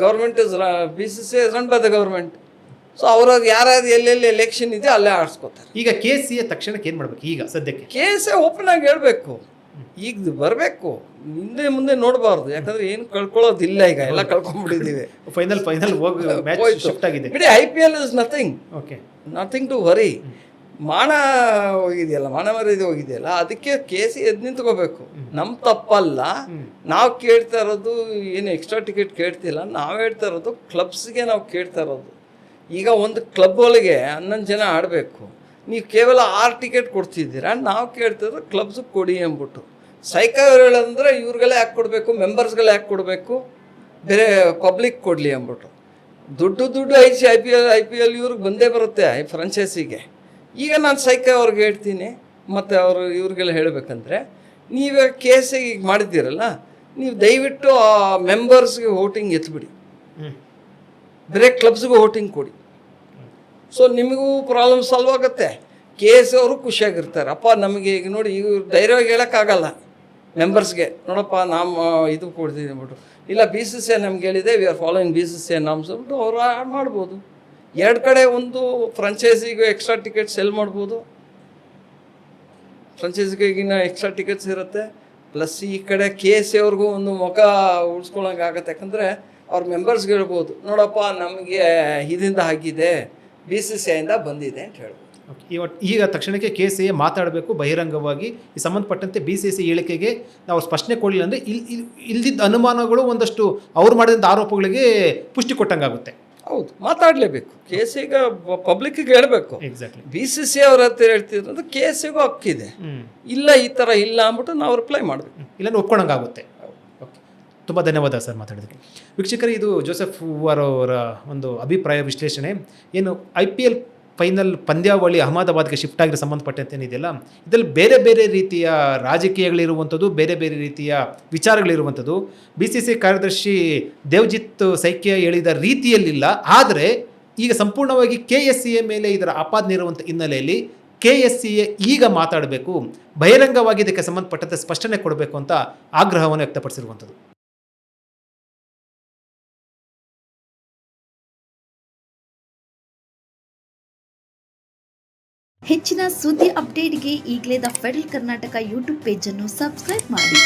government is BCCI is run by the government. So ಅವ್ರದ್ದು ಯಾರ್ಯಾರು ಎಲ್ಲೆಲ್ಲಿ ಎಲೆಕ್ಷನ್ ಇದೆ ಅಲ್ಲೇ ಆಡಿಸ್ಕೋತಾರೆ.
ಈಗ KCA ತಕ್ಷಣಕ್ಕೆ ಏನು ಮಾಡ್ಬೇಕು? ಈಗ ಸದ್ಯಕ್ಕೆ
KCA ಓಪನ್ ಆಗಿ ಹೇಳಬೇಕು, ಈಗ ಬರಬೇಕು, ಹಿಂದೆ ಮುಂದೆ ನೋಡಬಾರ್ದು. ಯಾಕಂದ್ರೆ ಏನು ಕಳ್ಕೊಳ್ಳೋದಿಲ್ಲ, ಈಗ ಎಲ್ಲ ಕಳ್ಕೊಂಡ್ಬಿಟ್ಟಿದ್ದೀವಿ.
ಫೈನಲ್ ಹೋಗಿ ಮ್ಯಾಚ್ ಶಿಫ್ಟ್ ಆಗಿದೆ.
ಬಿಡಿ, IPL is nothing,
okay,
nothing to worry. ಮಾನ ಹೋಗಿದೆಯಲ್ಲ, ಮಾನ ಮರ್ಯಾದೆ ಹೋಗಿದೆಯಲ್ಲ, ಅದಕ್ಕೆ KCA ಎದ್ದು ನಿಂತ್ಕೋಬೇಕು. ನಮ್ಮ ತಪ್ಪಲ್ಲ. ನಾವು ಕೇಳ್ತಾ ಇರೋದು ಏನು ಎಕ್ಸ್ಟ್ರಾ ಟಿಕೆಟ್ ಕೇಳ್ತಿಲ್ಲ, ನಾವು ಹೇಳ್ತಾ ಇರೋದು ಕ್ಲಬ್ಸ್ಗೆ ನಾವು ಕೇಳ್ತಾ ಇರೋದು. ಈಗ ಒಂದು ಕ್ಲಬ್ ಒಳಗೆ 11 ಜನ ಆಡಬೇಕು, ನೀವು ಕೇವಲ 6 ಟಿಕೆಟ್ ಕೊಡ್ತಿದ್ದೀರಾ. ನಾವು ಕೇಳ್ತಿದ್ರೆ ಕ್ಲಬ್ಸಿಗೆ ಕೊಡಿ ಅಂದ್ಬಿಟ್ಟು. ಸೈಕಾ ಅವ್ರು ಹೇಳೋದಂದ್ರೆ ಇವ್ರಿಗೆಲ್ಲ ಯಾಕೆ ಕೊಡಬೇಕು, ಮೆಂಬರ್ಸ್ಗೆಲ್ಲ ಯಾಕೆ ಕೊಡಬೇಕು, ಬೇರೆ ಪಬ್ಲಿಕ್ ಕೊಡಲಿ ಅಂದ್ಬಿಟ್ಟು. ದುಡ್ಡು IPL ಇವ್ರಿಗೆ ಬಂದೇ ಬರುತ್ತೆ ಫ್ರಾಂಚೈಸಿಗೆ. ಈಗ ನಾನು ಸೈಕಾ ಅವ್ರಿಗೆ ಹೇಳ್ತೀನಿ, ಮತ್ತು ಅವರು ಇವ್ರಿಗೆಲ್ಲ ಹೇಳಬೇಕಂದ್ರೆ, ನೀವು KCA ಈಗ ಮಾಡಿದ್ದೀರಲ್ಲ, ನೀವು ದಯವಿಟ್ಟು ಆ ಮೆಂಬರ್ಸ್ಗೆ ವೋಟಿಂಗ್ ಎತ್ಬಿಡಿ, ಬೇರೆ ಕ್ಲಬ್ಸ್ಗೆ ವೋಟಿಂಗ್ ಕೊಡಿ. ಸೊ ನಿಮಗೂ ಪ್ರಾಬ್ಲಮ್ ಸಾಲ್ವ್ ಆಗುತ್ತೆ, KCA ಅವರು ಖುಷಿಯಾಗಿರ್ತಾರೆ. ಅಪ್ಪ ನಮಗೆ ಈಗ ನೋಡಿ, ಈಗ ಧೈರ್ಯವಾಗಿ ಹೇಳೋಕ್ಕಾಗಲ್ಲ ಮೆಂಬರ್ಸ್ಗೆ, ನೋಡಪ್ಪ ನಾವು ಇದು ಕೊಡ್ತೀವಿ ಅಂದ್ಬಿಟ್ಟು. ಇಲ್ಲ BCCI ನಮ್ಗೆ ಹೇಳಿದೆ, we are following BCCI norms ಅಂದ್ಬಿಟ್ಟು ಅವರು ಆ್ಯಡ್ ಮಾಡ್ಬೋದು. 2 ಕಡೆ, ಒಂದು ಫ್ರಾಂಚೈಸಿಗೆ ಎಕ್ಸ್ಟ್ರಾ ಟಿಕೆಟ್ ಸೆಲ್ ಮಾಡ್ಬೋದು, ಫ್ರಾಂಚೈಸಿಗಿನ್ನ ಎಕ್ಸ್ಟ್ರಾ ಟಿಕೆಟ್ಸ್ ಇರುತ್ತೆ. ಪ್ಲಸ್ ಈ ಕಡೆ KCA ಅವ್ರಿಗೂ ಒಂದು ಮುಖ ಉಳಿಸ್ಕೊಳಂಗೆ ಆಗುತ್ತೆ. ಯಾಕಂದರೆ ಅವ್ರ ಮೆಂಬರ್ಸ್ಗೆ ಹೇಳ್ಬೋದು, ನೋಡಪ್ಪ ನಮಗೆ ಇದರಿಂದ ಆಗಿದೆ, BCCIಯಿಂದ ಬಂದಿದೆ ಅಂತ ಹೇಳ್ಬೋದು.
ಈಗ ತಕ್ಷಣಕ್ಕೆ KCA ಮಾತಾಡಬೇಕು ಬಹಿರಂಗವಾಗಿ ಈ ಸಂಬಂಧಪಟ್ಟಂತೆ BCCI ಹೇಳಿಕೆಗೆ ನಾವು ಸ್ಪಷ್ಟನೆ ಕೊಡಲಿಲ್ಲ ಅಂದರೆ ಇಲ್ದಿದ್ದ ಅನುಮಾನಗಳು ಒಂದಷ್ಟು ಅವ್ರು ಮಾಡಿದಂಥ ಆರೋಪಗಳಿಗೆ ಪುಷ್ಟಿ ಕೊಟ್ಟಂಗಾಗುತ್ತೆ.
ಹೌದು, ಮಾತಾಡಲೇಬೇಕು. KCA ಪಬ್ಲಿಕ್ಕಿಗೆ ಹೇಳಬೇಕು.
ಎಕ್ಸಾಕ್ಟ್ಲಿ.
BCCI ಅವ್ರ ಹತ್ರ ಹೇಳ್ತಿರೋದು KCAಗೂ ಹಕ್ಕಿದೆ, ಇಲ್ಲ ಈ ಥರ ಇಲ್ಲ ಅಂದ್ಬಿಟ್ಟು ನಾವು ರಿಪ್ಲೈ ಮಾಡಬೇಕು,
ಇಲ್ಲಾಂದ್ರೆ ಒಪ್ಕೊಂಡಂಗಾಗುತ್ತೆ. ಓಕೆ, ತುಂಬ ಧನ್ಯವಾದ ಸರ್ ಮಾತಾಡೋದಕ್ಕೆ. ವೀಕ್ಷಕರೇ, ಇದು ಜೋಸೆಫ್ ಹೂವಾರ್ ಅವರ ಒಂದು ಅಭಿಪ್ರಾಯ ವಿಶ್ಲೇಷಣೆ. ಏನು IPL ಫೈನಲ್ ಪಂದ್ಯಾವಳಿ ಅಹಮದಾಬಾದ್ಗೆ ಶಿಫ್ಟ್ ಆಗಿರೋ ಸಂಬಂಧಪಟ್ಟಂತೆ ಏನಿದೆಯಲ್ಲ, ಇದರಲ್ಲಿ ಬೇರೆ ಬೇರೆ ರೀತಿಯ ರಾಜಕೀಯಗಳಿರುವಂಥದ್ದು, ಬೇರೆ ಬೇರೆ ರೀತಿಯ ವಿಚಾರಗಳಿರುವಂಥದ್ದು. BCCI ಕಾರ್ಯದರ್ಶಿ ದೇವ್ಜಿತ್ ಸೈಕ್ಯ ಹೇಳಿದ ರೀತಿಯಲ್ಲಿಲ್ಲ. ಆದರೆ ಈಗ ಸಂಪೂರ್ಣವಾಗಿ KSCA ಮೇಲೆ ಇದರ ಆಪಾದನೆ ಇರುವಂಥ ಹಿನ್ನೆಲೆಯಲ್ಲಿ KSCA ಈಗ ಮಾತಾಡಬೇಕು, ಬಹಿರಂಗವಾಗಿ ಇದಕ್ಕೆ ಸಂಬಂಧಪಟ್ಟಂತೆ ಸ್ಪಷ್ಟನೆ ಕೊಡಬೇಕು ಅಂತ ಆಗ್ರಹವನ್ನು ವ್ಯಕ್ತಪಡಿಸಿರುವಂಥದ್ದು.
ಹೆಚ್ಚಿನ ಸುದ್ದಿ ಅಪ್ಡೇಟ್ಗೆ ಈಗಲೇ the federal Karnataka YouTube page ಅನ್ನು ಸಬ್ಸ್ಕ್ರೈಬ್ ಮಾಡಿ.